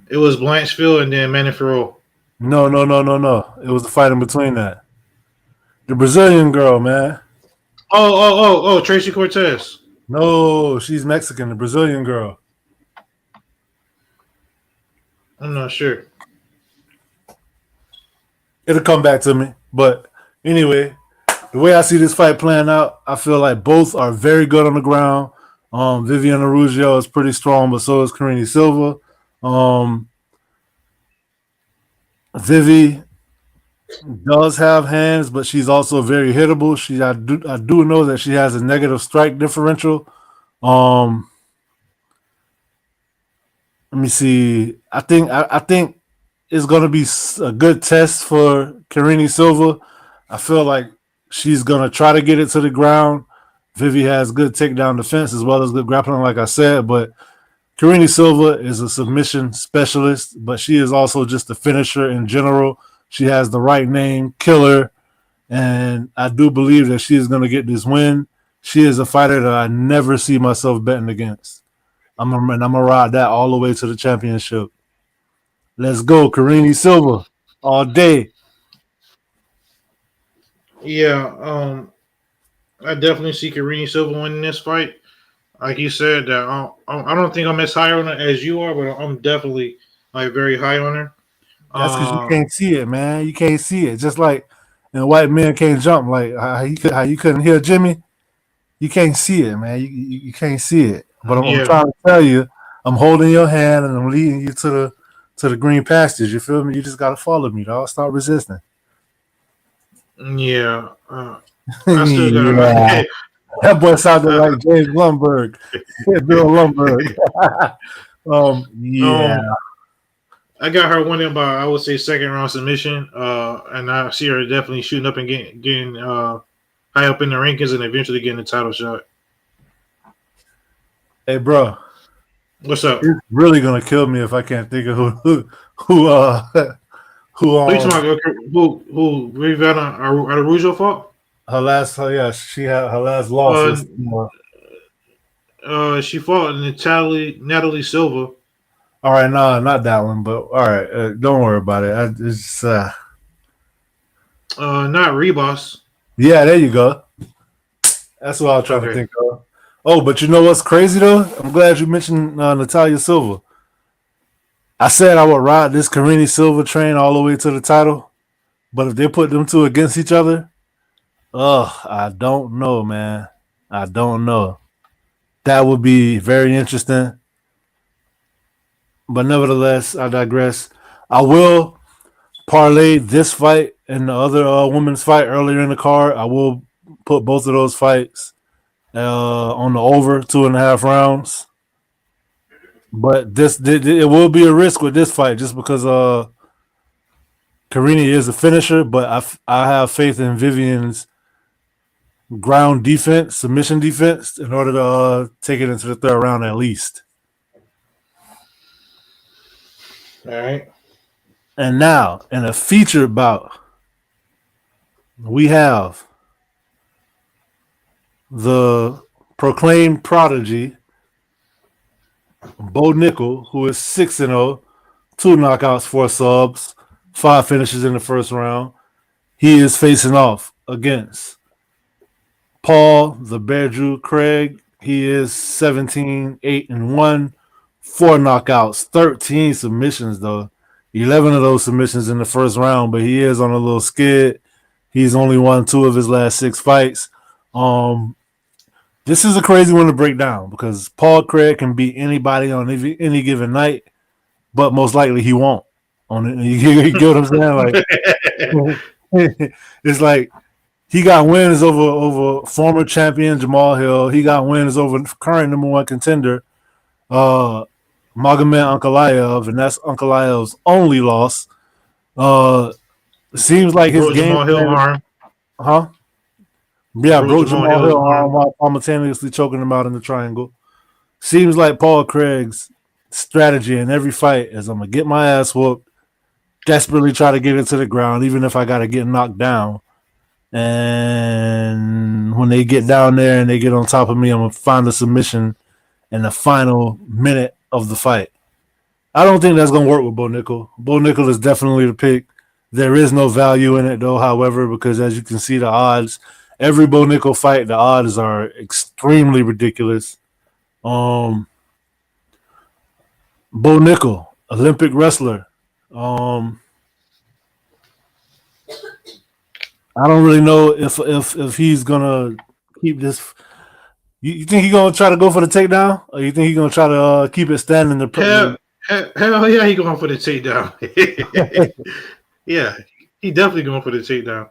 It was Blanchfield and then Manny Ferrell. No. It was the fight in between that. The Brazilian girl, man. Oh, Tracy Cortez. No, she's Mexican. The Brazilian girl. I'm not sure. It'll come back to me. But anyway, the way I see this fight playing out, I feel like both are very good on the ground. Vivian Araujo is pretty strong, but so is Karine Silva. Vivi does have hands, but she's also very hittable. I do know that she has a negative strike differential. Let me see. I think it's going to be a good test for Karine Silva. I feel like she's going to try to get it to the ground. Vivi has good takedown defense as well as good grappling, like I said, but Karine Silva is a submission specialist, but she is also just a finisher in general. She has the right name, Killer, and I do believe that she is going to get this win. She is a fighter that I never see myself betting against. I'm gonna ride that all the way to the championship. Let's go, Karine Silva, all day. Yeah, I definitely see Karine Silva winning this fight. Like you said, that I don't think I'm as high on her as you are, but I'm definitely like very high on her. That's because you can't see it, man. You can't see it. Just like and white men can't jump. Like how you couldn't hear Jimmy. You can't see it, man. You can't see it. But I'm Yeah, trying to tell you, I'm holding your hand and I'm leading you to the green pastures. You feel me? You just gotta follow me, dog. Stop resisting. yeah. I still Yeah. got. That boy sounded like James Lumberg. Bill Lumberg. Yeah. um, I got her winning by, I would say, second round submission. And I see her definitely shooting up and getting high up in the rankings and eventually getting the title shot. Hey, bro. What's up? It's really gonna kill me if I can't think of who Who you talking about? Who Rivana Araujo fought? her last she had her last loss was She fought Natalie Silva. all right, no, not that one, but all right, don't worry about it. It's Not Rebus. yeah, there you go. That's what I was trying to think of. Oh, but you know what's crazy though? I'm glad you mentioned Natalia Silva. I said I would ride this Karine Silva train all the way to the title, but if they put them two against each other, I don't know, man. I don't know. That would be very interesting. But nevertheless, I digress. I will parlay this fight and the other women's fight earlier in the card. I will put both of those fights on the over 2.5 rounds. But it will be a risk with this fight just because Karine is a finisher, but I have faith in Vivian's ground defense, submission defense, in order to take it into the third round at least. All right. And now, in a featured bout, we have the proclaimed prodigy, Bo Nickel, who is 6-0, 2 knockouts, 4 subs, 5 finishes in the first round. He is facing off against Paul the Bear Drew Craig. He is 17-8-1, 4 knockouts, 13 submissions though. 11 of those submissions in the first round, but he is on a little skid. He's only won 2 of his last 6 fights. This is a crazy one to break down because Paul Craig can beat anybody on any given night, but most likely he won't. You get what I'm saying? Like, it's like he got wins over former champion Jamal Hill. He got wins over current number 1 contender Magomed Ankalaev, and that's Ankalaev's only loss. Seems like his game Jamal Hill arm. Huh? Yeah, broke Jamal Hill arm while simultaneously choking him out in the triangle. Seems like Paul Craig's strategy in every fight is I'm going to get my ass whooped, desperately try to get it to the ground, even if I got to get knocked down. And when they get down there and they get on top of me, I'm going to find a submission in the final minute of the fight. I don't think that's going to work with Bo Nickel. Bo Nickel is definitely the pick. There is no value in it, though, however, because as you can see, the odds, every Bo Nickel fight, the odds are extremely ridiculous. Bo Nickel, Olympic wrestler. I don't really know if he's gonna keep this. You think he's gonna try to go for the takedown, or you think he's gonna try to keep it standing? Hell yeah, he going for the takedown. Yeah, he definitely going for the takedown.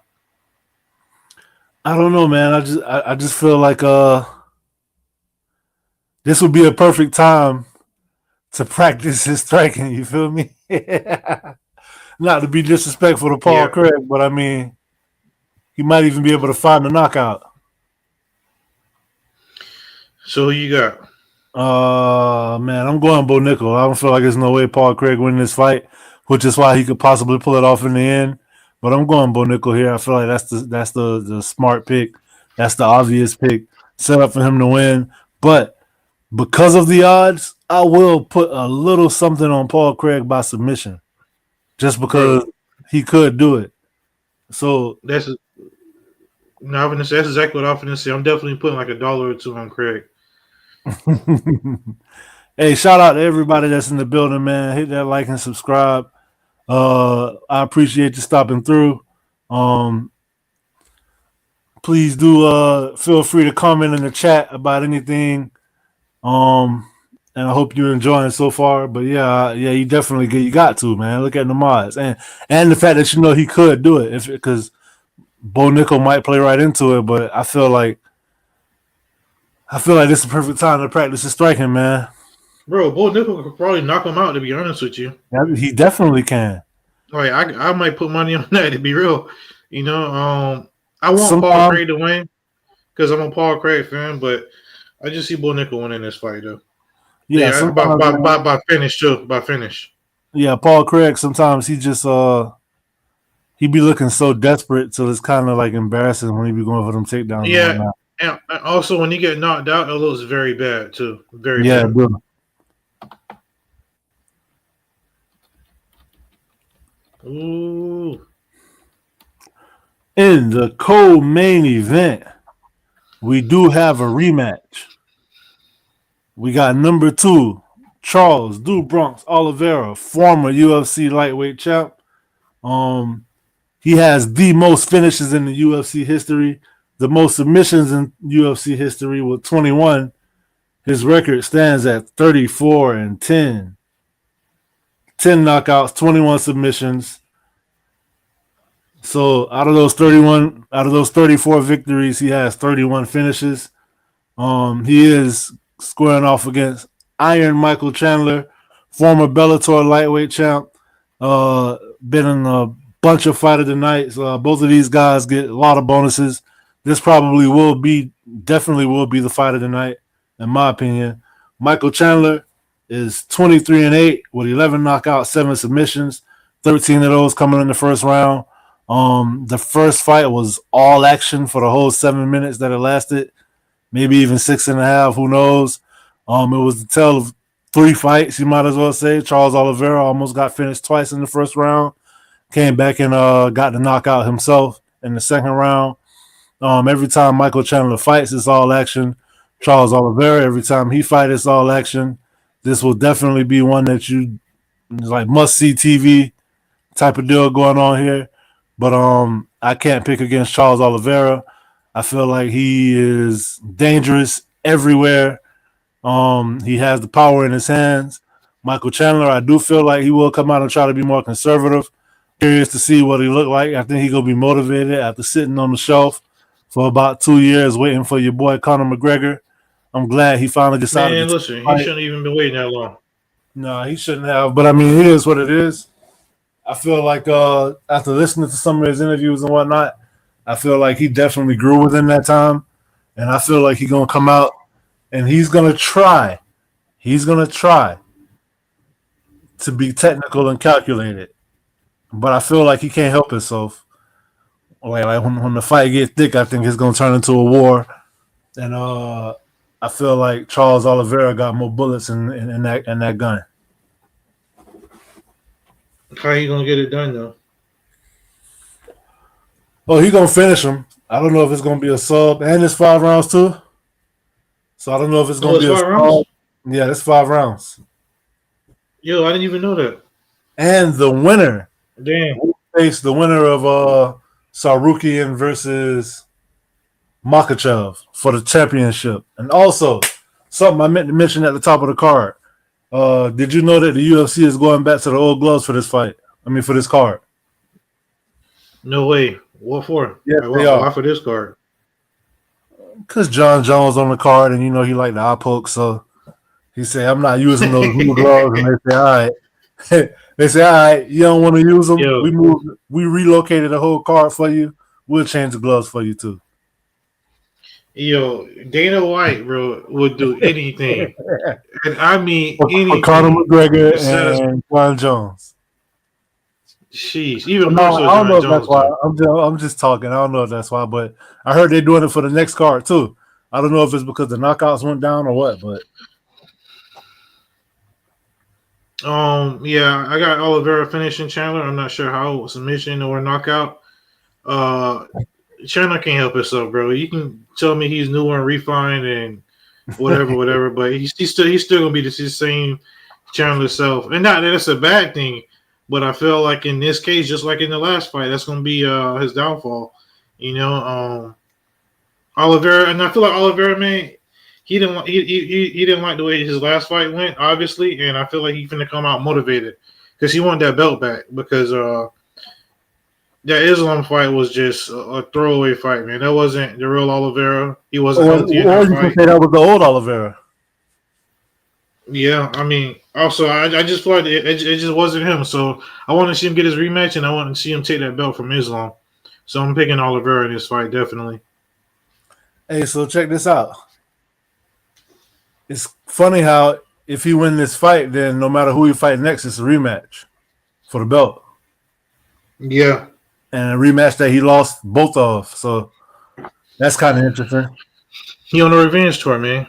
I don't know, man. I just feel like this would be a perfect time to practice his striking. You feel me? Not to be disrespectful to Paul Craig, but I mean, he might even be able to find the knockout. So who you got? Man, I'm going Bo Nickel. I don't feel like there's no way Paul Craig winning this fight, which is why he could possibly pull it off in the end. But I'm going Bo Nickel here. I feel like that's the smart pick. That's the obvious pick. Set up for him to win. But because of the odds, I will put a little something on Paul Craig by submission, just because he could do it. So that's exactly what I'm going to say. I'm definitely putting like $1 or $2 on Craig. Hey, shout out to everybody that's in the building, man. Hit that like and subscribe. I appreciate you stopping through. please do feel free to comment in the chat about anything. And I hope you're enjoying so far. But yeah, you definitely you got to, man. Look at the mods and the fact that he could do it because Bo Nickel might play right into it. But I feel like this is the perfect time to practice his striking, man. Bro, Bo Nickel could probably knock him out. To be honest with you, He definitely can. Like I might put money on that. To be real, I want Paul Craig to win because I'm a Paul Craig fan, but I just see Bo Nickel winning this fight though. Yeah, by finish too. By finish. Yeah, Paul Craig. Sometimes he just he be looking so desperate, so it's kind of like embarrassing when he be going for them takedowns. Yeah, and also when he get knocked out, it looks very bad too. Very bad. Bro. Ooh. In the co-main event, we do have a rematch. We got number 2, Charles "Do Bronx" Oliveira, former UFC lightweight champ. He has the most finishes in the UFC history, the most submissions in UFC history with 21. His record stands at 34-10. 10 knockouts, 21 submissions. So out of those 34 victories, he has 31 finishes. He is squaring off against Iron Michael Chandler, former Bellator lightweight champ. Been in a bunch of Fight of the Nights. Both of these guys get a lot of bonuses. This definitely will be the Fight of the Night, in my opinion. Michael Chandler is 23-8 with 11 knockouts, 7 submissions, 13 of those coming in the first round. The first fight was all action for the whole 7 minutes that it lasted, maybe even 6.5. Who knows? It was the tale of 3 fights, you might as well say. Charles Oliveira almost got finished twice in the first round, came back and got the knockout himself in the second round. Every time Michael Chandler fights, it's all action. Charles Oliveira, every time he fights, it's all action. This will definitely be one that you must see TV type of deal going on here. But I can't pick against Charles Oliveira. I feel like he is dangerous everywhere. He has the power in his hands. Michael Chandler, I do feel like he will come out and try to be more conservative. Curious to see what he look like. I think he's going to be motivated after sitting on the shelf for about 2 years waiting for your boy Conor McGregor. I'm glad he finally decided. Man, listen, he shouldn't even been waiting that long. No, he shouldn't have. But I mean, it is what it is. I feel like after listening to some of his interviews and whatnot, I feel like he definitely grew within that time. And I feel like he's going to come out and he's going to try. He's going to try to be technical and calculated. But I feel like he can't help himself. Like when the fight gets thick, I think it's going to turn into a war. And I feel like Charles Oliveira got more bullets in that gun. How you gonna get it done though? Oh, he gonna finish him. I don't know if it's gonna be a sub, and it's 5 rounds too. So I don't know if it's gonna be a sub. Rounds? Yeah, it's 5 rounds. Yo, I didn't even know that. And the winner, will face the winner of Sarukian versus Makhachev for the championship. And also, something I meant to mention at the top of the card. Did you know that the UFC is going back to the old gloves for this fight? I mean, for this card. No way. What for? Yeah, why for this card? Because jonjones on the card, and he like the eye poke, so he said, "I'm not using those new gloves." And they say, "All right." They say, "All right, you don't want to use them. Yo. We relocated the whole card for you. We'll change the gloves for you too." Yo, Dana White, bro, would do anything. And I mean anything. For Conor McGregor and Jon Jones. Jeez, even more so. I don't know if that's why. I'm just talking. I don't know if that's why, but I heard they're doing it for the next card too. I don't know if it's because the knockouts went down or what, but yeah, I got Oliveira finishing Chandler. I'm not sure how submission or knockout. Chandler can't help himself, bro. You can tell me he's new and refined and whatever, but he's still gonna be the same Chandler self, and not that it's a bad thing, but I feel like in this case, just like in the last fight, that's gonna be his downfall. Oliveira, and I feel like Oliveira, man, he didn't like the way his last fight went, obviously, and I feel like he's gonna come out motivated because he wanted that belt back because that Islam fight was just a throwaway fight, man. That wasn't the real Oliveira. He wasn't healthy in that you fight. can say that was the old Oliveira. Yeah, I mean, also I just feel like it just wasn't him. So I want to see him get his rematch, and I want to see him take that belt from Islam. So I'm picking Oliveira in this fight, definitely. Hey, so check this out. It's funny how if he win this fight, then no matter who he fight next, it's a rematch for the belt. Yeah. And a rematch that he lost both of. So that's kind of interesting. He on a revenge tour, man.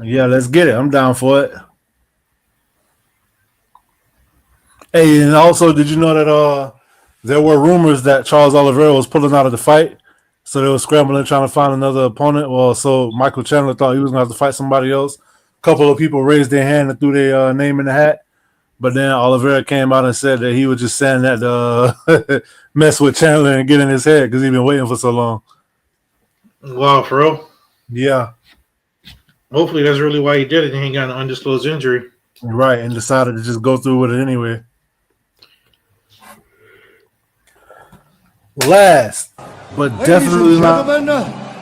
Yeah, let's get it. I'm down for it. Hey, and also, did you know that there were rumors that Charles Oliveira was pulling out of the fight? So they were scrambling trying to find another opponent. Well, so Michael Chandler thought he was going to have to fight somebody else. A couple of people raised their hand and threw their name in the hat. But then Oliveira came out and said that he was just saying that to mess with Chandler and get in his head because he'd been waiting for so long. Wow, for real? Yeah. Hopefully that's really why he did it and he got an undisclosed injury. Right, and decided to just go through with it anyway. Last, but definitely not.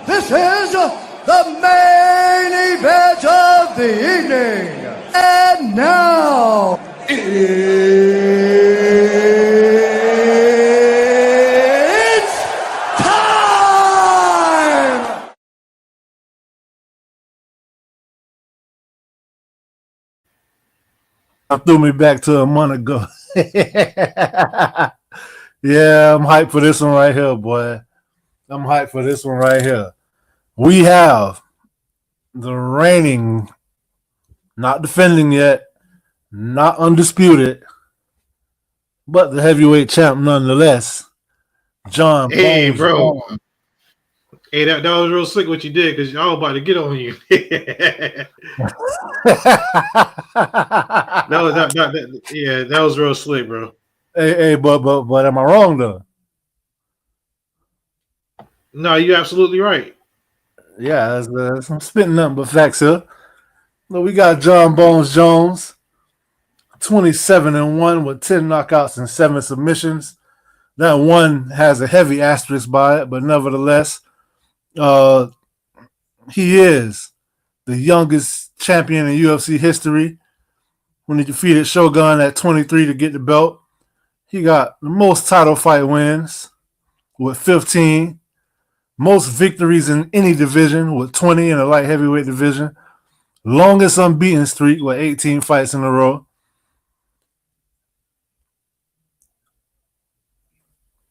This is the main event of the evening. And now, it's time! Threw me back to a month ago. Yeah, I'm hyped for this one right here, boy. I'm hyped for this one right here. We have the reigning, not defending yet, not undisputed, but the heavyweight champ nonetheless, John. Hey, Bones bro. Jones. Hey, that was real slick what you did because y'all about to get on you. that was real slick, bro. Hey, but am I wrong though? No, you're absolutely right. Yeah, I'm spitting nothing but facts here. Look, we got John Bones Jones, 27-1 with 10 knockouts and 7 submissions. That one has a heavy asterisk by it, but nevertheless, he is the youngest champion in UFC history when he defeated Shogun at 23 to get the belt. He got the most title fight wins with 15, most victories in any division with 20 in the light heavyweight division, longest unbeaten streak with 18 fights in a row.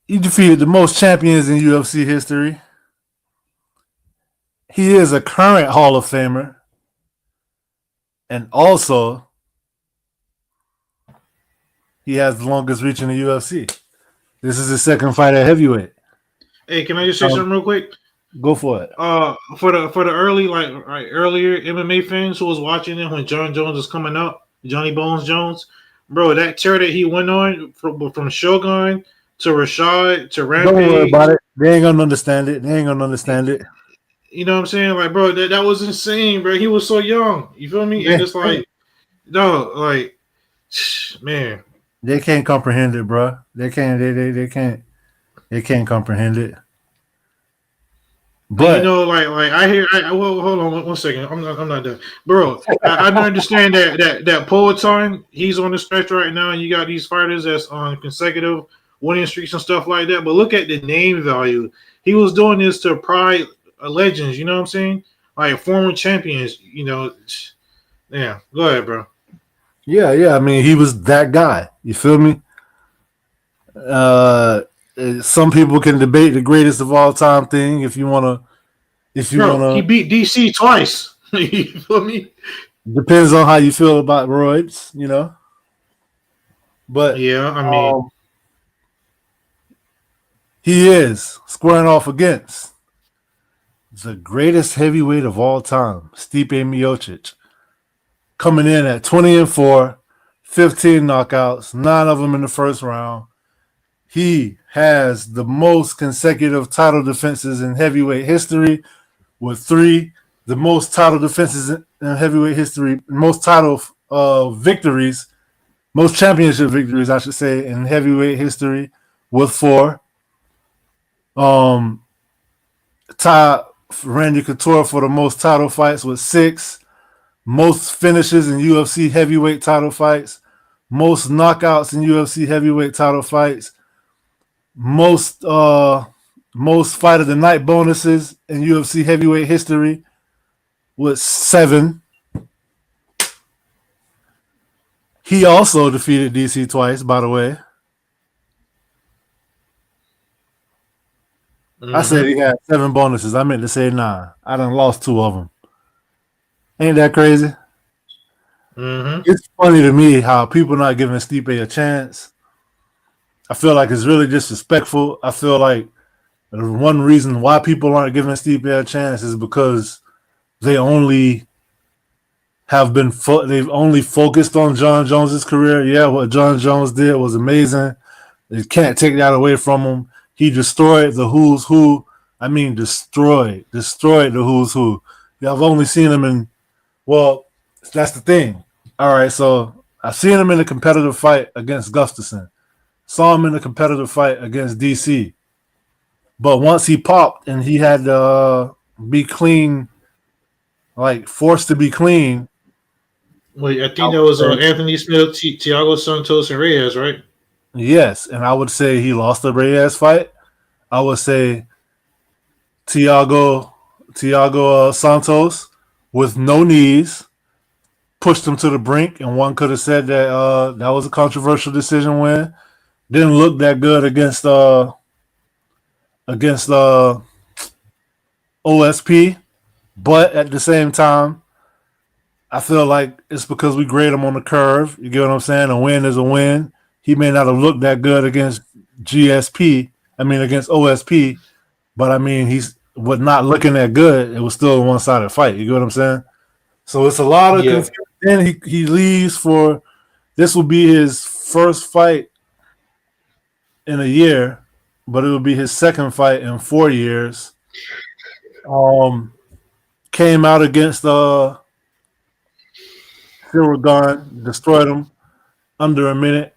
He defeated the most champions in UFC history. He is a current Hall of Famer. And also, he has the longest reach in the UFC. This is his second fight at heavyweight. Hey, can I just say something real quick? Go for it. For the earlier MMA fans who was watching it when Jon Jones was coming up, Johnny Bones Jones, bro, that tear that he went on from Shogun to Rashad to Rampage. Don't worry about it. They ain't gonna understand it. You know what I'm saying? Like, bro, that was insane, bro. He was so young. You feel me? Yeah. And it's like, no, like, man. They can't comprehend it, bro. They can't comprehend it. But you know, like I hear. Well, hold on one second. I'm not done, bro. I understand that Poetan, he's on the stretch right now, and you got these fighters that's on consecutive winning streaks and stuff like that. But look at the name value. He was doing this to pride legends. You know what I'm saying? Like former champions. You know, yeah. Go ahead, bro. Yeah. I mean, he was that guy. You feel me? Some people can debate the greatest of all time thing. If you wanna, he beat DC twice. You feel me? Depends on how you feel about roids, you know. But yeah, I mean, he is squaring off against the greatest heavyweight of all time, Stipe Miocic, coming in at 20-4, 15 knockouts, 9 of them in the first round. He has the most consecutive title defenses in heavyweight history with 3, the most title defenses in heavyweight history, most title victories, most championship victories, I should say, in heavyweight history with 4. Tied Randy Couture for the most title fights with 6. Most finishes in UFC heavyweight title fights. Most knockouts in UFC heavyweight title fights. Most fight of the night bonuses in UFC heavyweight history with 7. He also defeated DC twice, by the way. Mm-hmm. I said he had 7 bonuses. I meant to say 9. I done lost 2 of them. Ain't that crazy? Mm-hmm. It's funny to me how people not giving Stipe a chance. I feel like it's really disrespectful. I feel like one reason why people aren't giving Stipe a chance is because they only have been they've only focused on Jon Jones's career. Yeah, what Jon Jones did was amazing. You can't take that away from him. He destroyed the who's who. I mean, destroyed the who's who. Yeah, I've only seen him in. Well, that's the thing. All right, so I've seen him in a competitive fight against Gustafsson. Saw him in a competitive fight against DC. But once he popped and he had to be clean, like forced to be clean. Wait, I think that was Anthony Smith, Thiago Santos, and Reyes, right? Yes, and I would say he lost the Reyes fight. I would say Thiago Santos with no knees pushed him to the brink, and one could have said that that was a controversial decision win. Didn't look that good against OSP, but at the same time, I feel like it's because we grade him on the curve. You get what I'm saying? A win is a win. He may not have looked that good against against OSP, but I mean, he's was not looking that good. It was still a one-sided fight. You get what I'm saying? So it's a lot of confusion. Then he leaves for this will be his first fight in a year, but it will be his second fight in 4 years. Came out against Cyril Gane, destroyed him under a minute.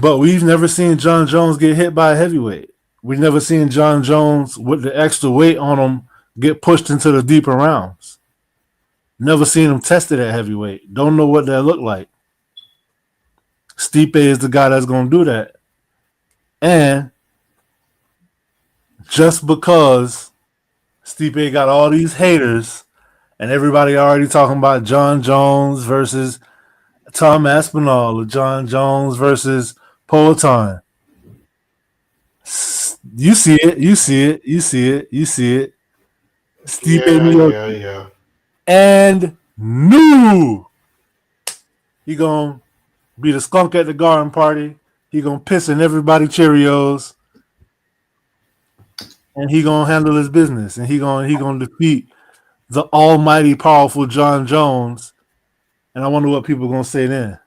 But we've never seen Jon Jones get hit by a heavyweight. We've never seen Jon Jones with the extra weight on him get pushed into the deeper rounds. Never seen him tested at heavyweight. Don't know what that looked like. Stipe is the guy that's going to do that. And just because Stipe got all these haters and everybody already talking about Jon Jones versus Tom Aspinall or Jon Jones versus Poatan. You see it. Stipe Miocic. And knew he gonna be the skunk at the garden party. He gonna piss in everybody Cheerios, and he gonna handle his business. And he gonna defeat the almighty powerful Jon Jones. And I wonder what people are gonna say then.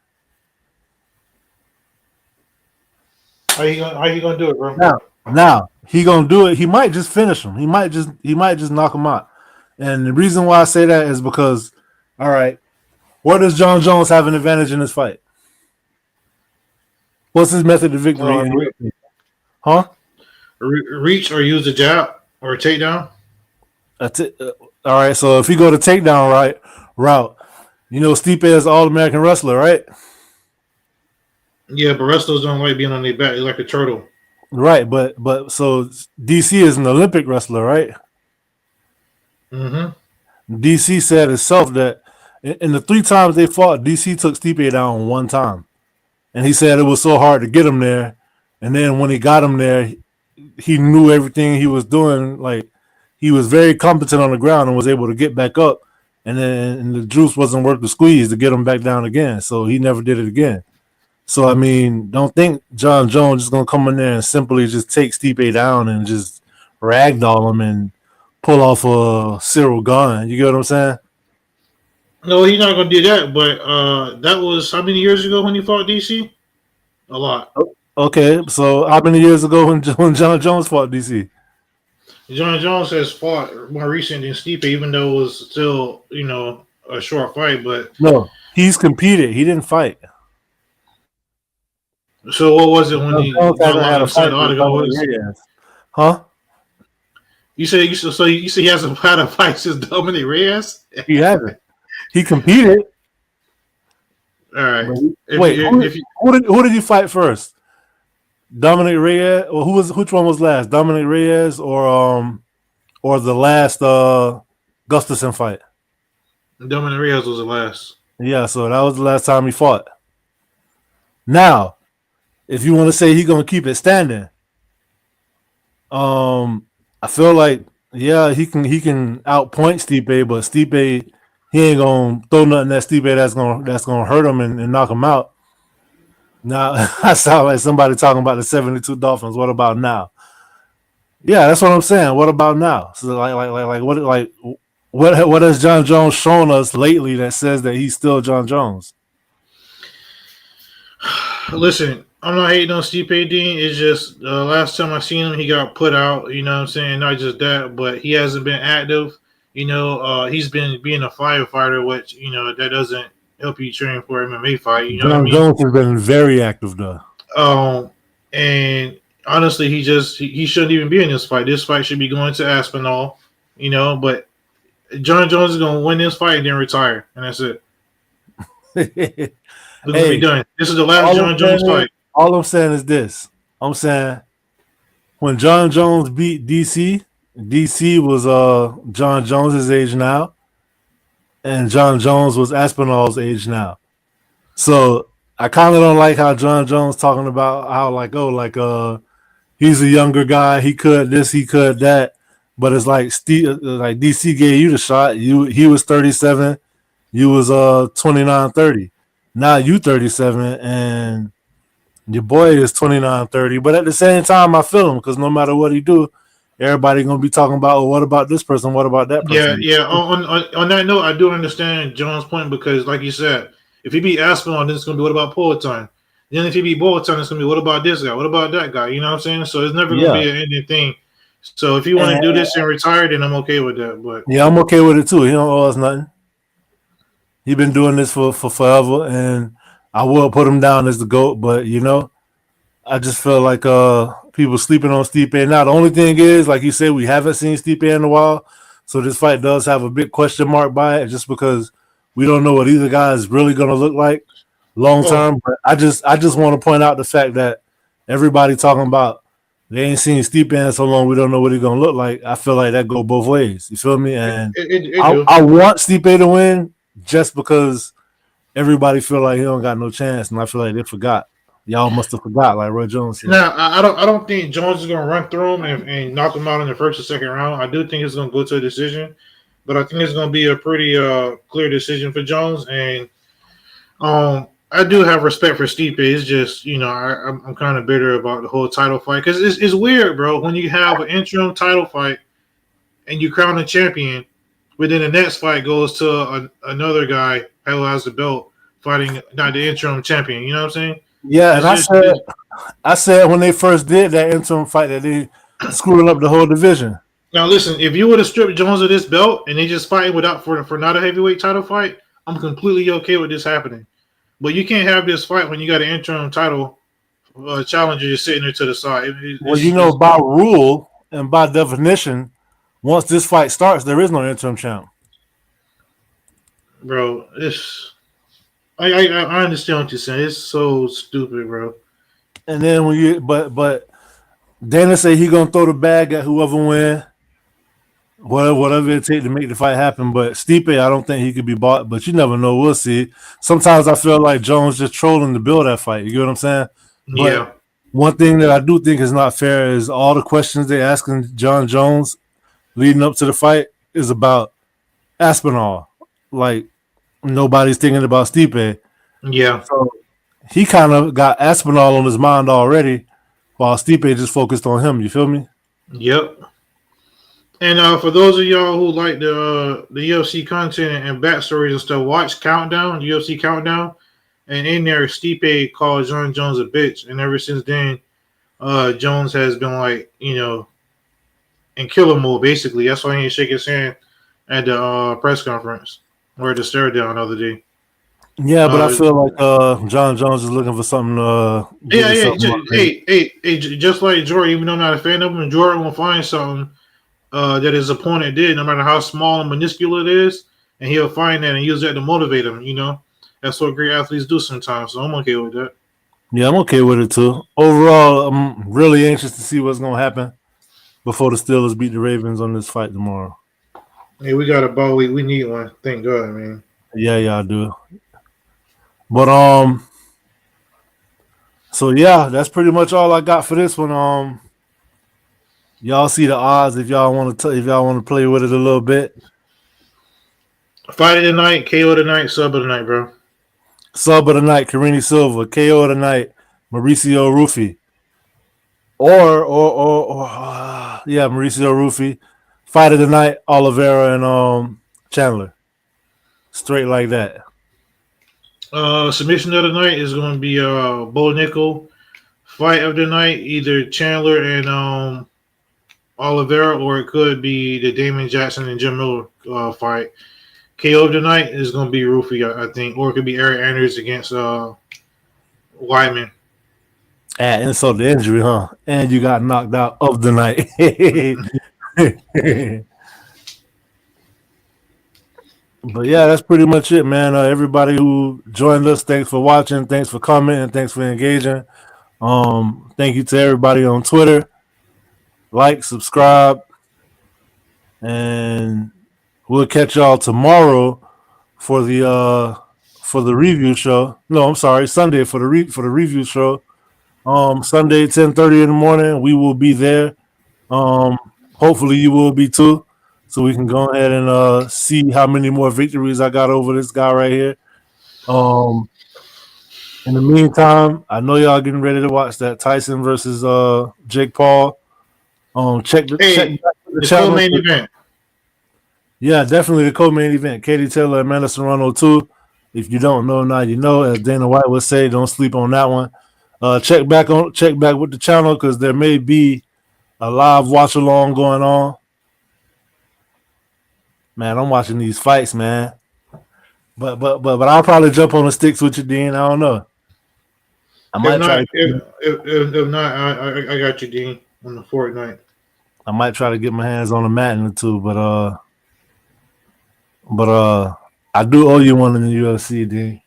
How you gonna do it, bro? Now he gonna do it. He might just finish him. He might just knock him out. And the reason why I say that is because, all right, where does Jon Jones have an advantage in this fight? What's his method of victory? Reach or use a jab or a takedown. All right, so if you go to takedown route, you know Stipe is an All-American wrestler, right? Yeah, but wrestlers don't like being on their back. They like a turtle. Right, but so DC is an Olympic wrestler, right? Mm-hmm. DC said itself that in the 3 times they fought, DC took Stipe down 1 time. And he said it was so hard to get him there. And then when he got him there, he knew everything he was doing. Like, he was very competent on the ground and was able to get back up. And then the juice wasn't worth the squeeze to get him back down again. So he never did it again. So, I mean, don't think Jon Jones is going to come in there and simply just take Stipe down and just ragdoll him and pull off a Cyril Gane. You get what I'm saying? No, he's not going to do that. But that was how many years ago when he fought DC? A lot. Okay, so how many years ago when Jon Jones fought DC? John Jones has fought more recent than Stipe, even though it was still, a short fight. But No, he's competed. He didn't fight. so what was it when John he Jones got hasn't had locked a inside fight the with octagon? Dominic Reyes. Huh? You say he hasn't had a fight since Dominic Reyes? He hasn't. He competed. All right. Who did he fight first? Dominic Reyes, or which one was last? Dominic Reyes or the last Gustafsson fight? Dominic Reyes was the last. Yeah, so that was the last time he fought. Now, if you want to say he's gonna keep it standing, I feel like he can outpoint Stipe, but Stipe he ain't gonna throw nothing at Stipe that's gonna hurt him and knock him out. Now I sound like somebody talking about the 72 Dolphins. What about now? Yeah, that's what I'm saying. What about now? So what has John Jones shown us lately that says that he's still John Jones? Listen, I'm not hating on Stipe Dean. It's just last time I seen him, he got put out. You know what I'm saying? Not just that, but he hasn't been active. He's been being a firefighter, which that doesn't help you train for an MMA fight. You know what I mean? Jones has been very active though. And honestly, he shouldn't even be in this fight. This fight should be going to Aspinall. But John Jones is gonna win this fight and then retire, and that's it. We're gonna be done. This is the last John Jones fight. All I'm saying is this. I'm saying when John Jones beat DC was John Jones's age now, and John Jones was Aspinall's age now. So I kind of don't like how John Jones talking about how he's a younger guy, he could this, he could that, but it's like DC gave you the shot. He was 37, you was 29, 30. Now you 37 and your boy is 29, 30. But at the same time, I feel him because no matter what he do, everybody gonna be talking about, what about this person? What about that person? Yeah. On that note, I do understand John's point because, like you said, if he beat Aspinall, then it's gonna be what about Poetin? Then if he beat Poetin, it's gonna be what about this guy? What about that guy? You know what I'm saying? So it's never gonna be an ending thing. So if you want to do this and retire, then I'm okay with that. But yeah, I'm okay with it too. He don't owe us nothing. He been doing this for forever, and I will put him down as the GOAT. But I just feel like people sleeping on Stipe. Now the only thing is, like you said, we haven't seen Stipe in a while, so this fight does have a big question mark by it, just because we don't know what either guy is really going to look like long term. But I just want to point out the fact that everybody talking about they ain't seen Stipe in so long, we don't know what he's going to look like. I feel like that go both ways. You feel me? And I want Stipe to win just because everybody feel like he don't got no chance, and I feel like they forgot. Y'all must have forgot, like Roy Jones said. Now, I don't think Jones is going to run through him and knock him out in the first or second round. I do think it's going to go to a decision, but I think it's going to be a pretty clear decision for Jones. And I do have respect for Stipe. It's just, I'm kind of bitter about the whole title fight because it's weird, bro. When you have an interim title fight and you crown a champion, but then the next fight goes to another guy who has the belt fighting not the interim champion. You know what I'm saying? Yeah, and I said when they first did that interim fight that they screwed up the whole division. Now listen, if you would have stripped Jones of this belt and they just fighting without for not a heavyweight title fight, I'm completely okay with this happening. But you can't have this fight when you got an interim title challenger just sitting there to the side. By rule and by definition, once this fight starts, there is no interim champ. Bro, I understand what you're saying. It's so stupid, bro. And then but Dana say he gonna throw the bag at whoever win, whatever it take to make the fight happen. But Stipe, I don't think he could be bought. But you never know. We'll see. Sometimes I feel like Jones just trolling to build that fight. You get what I'm saying? But yeah. One thing that I do think is not fair is all the questions they asking John Jones leading up to the fight is about Aspinall. Like nobody's thinking about Stipe. Yeah. So he kind of got Aspinall on his mind already, while Stipe just focused on him. You feel me? Yep. And for those of y'all who like the UFC content and backstories and stuff, watch Countdown, UFC Countdown, and in there, Stipe called John Jones a bitch, and ever since then, Jones has been like, in in killer mode. Basically, that's why he didn't shake his hand at the press conference or the stare down the other day. Yeah, but I feel like John Jones is looking for something. Just like Jordan, even though I'm not a fan of him, Jordan will find something that his opponent did, no matter how small and minuscule it is, and he'll find that and use that to motivate him. You know, that's what great athletes do sometimes. So I'm okay with that. Yeah, I'm okay with it too. Overall, I'm really anxious to see what's gonna happen before the Steelers beat the Ravens on this fight tomorrow. Hey, we got a ball week. We need one. Thank God, man. Yeah, y'all do. But so yeah, that's pretty much all I got for this one. Y'all see the odds if y'all want to play with it a little bit. Fight of the night, KO of the night, sub of the night, bro. Sub of the night, Karini Silva. KO of the night, Mauricio Rufy. Or Mauricio Rufy. Fight of the night, Oliveira and Chandler. Straight like that. Submission of the night is going to be Bo Nickel. Fight of the night, either Chandler and Oliveira, or it could be the Damon Jackson and Jim Miller fight. KO of the night is going to be Rufy, I think, or it could be Eric Anders against Wyman. Add insult to injury, huh? And you got knocked out of the night. But yeah, that's pretty much it, man. Everybody who joined us, thanks for watching, thanks for commenting, thanks for engaging. Thank you to everybody on Twitter. Like, subscribe, and we'll catch y'all tomorrow for the review show. No, I'm sorry, Sunday for the review show. Sunday 10:30 in the morning. We will be there. Hopefully you will be too, so we can go ahead and see how many more victories I got over this guy right here. In the meantime, I know y'all getting ready to watch that Tyson versus Jake Paul. Check the co-main event. Yeah, definitely the co-main event. Katie Taylor, Amanda Serrano too. If you don't know, now you know. As Dana White would say, don't sleep on that one. Check back with the channel because there may be a live watch along going on. Man, I'm watching these fights, man. But I'll probably jump on the sticks with you, Dean. I don't know. I might try. If not, I got you, Dean, on the Fortnite. I might try to get my hands on a Madden or two, but I do owe you one in the UFC, Dean.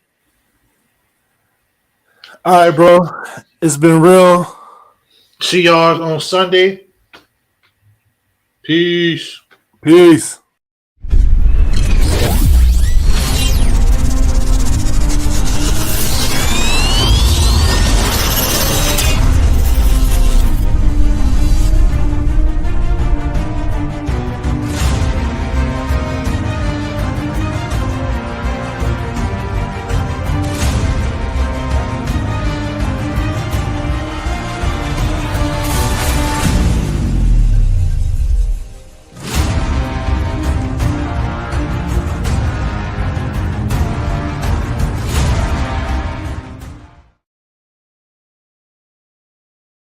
All right, bro. It's been real. See y'all on Sunday. Peace. Peace.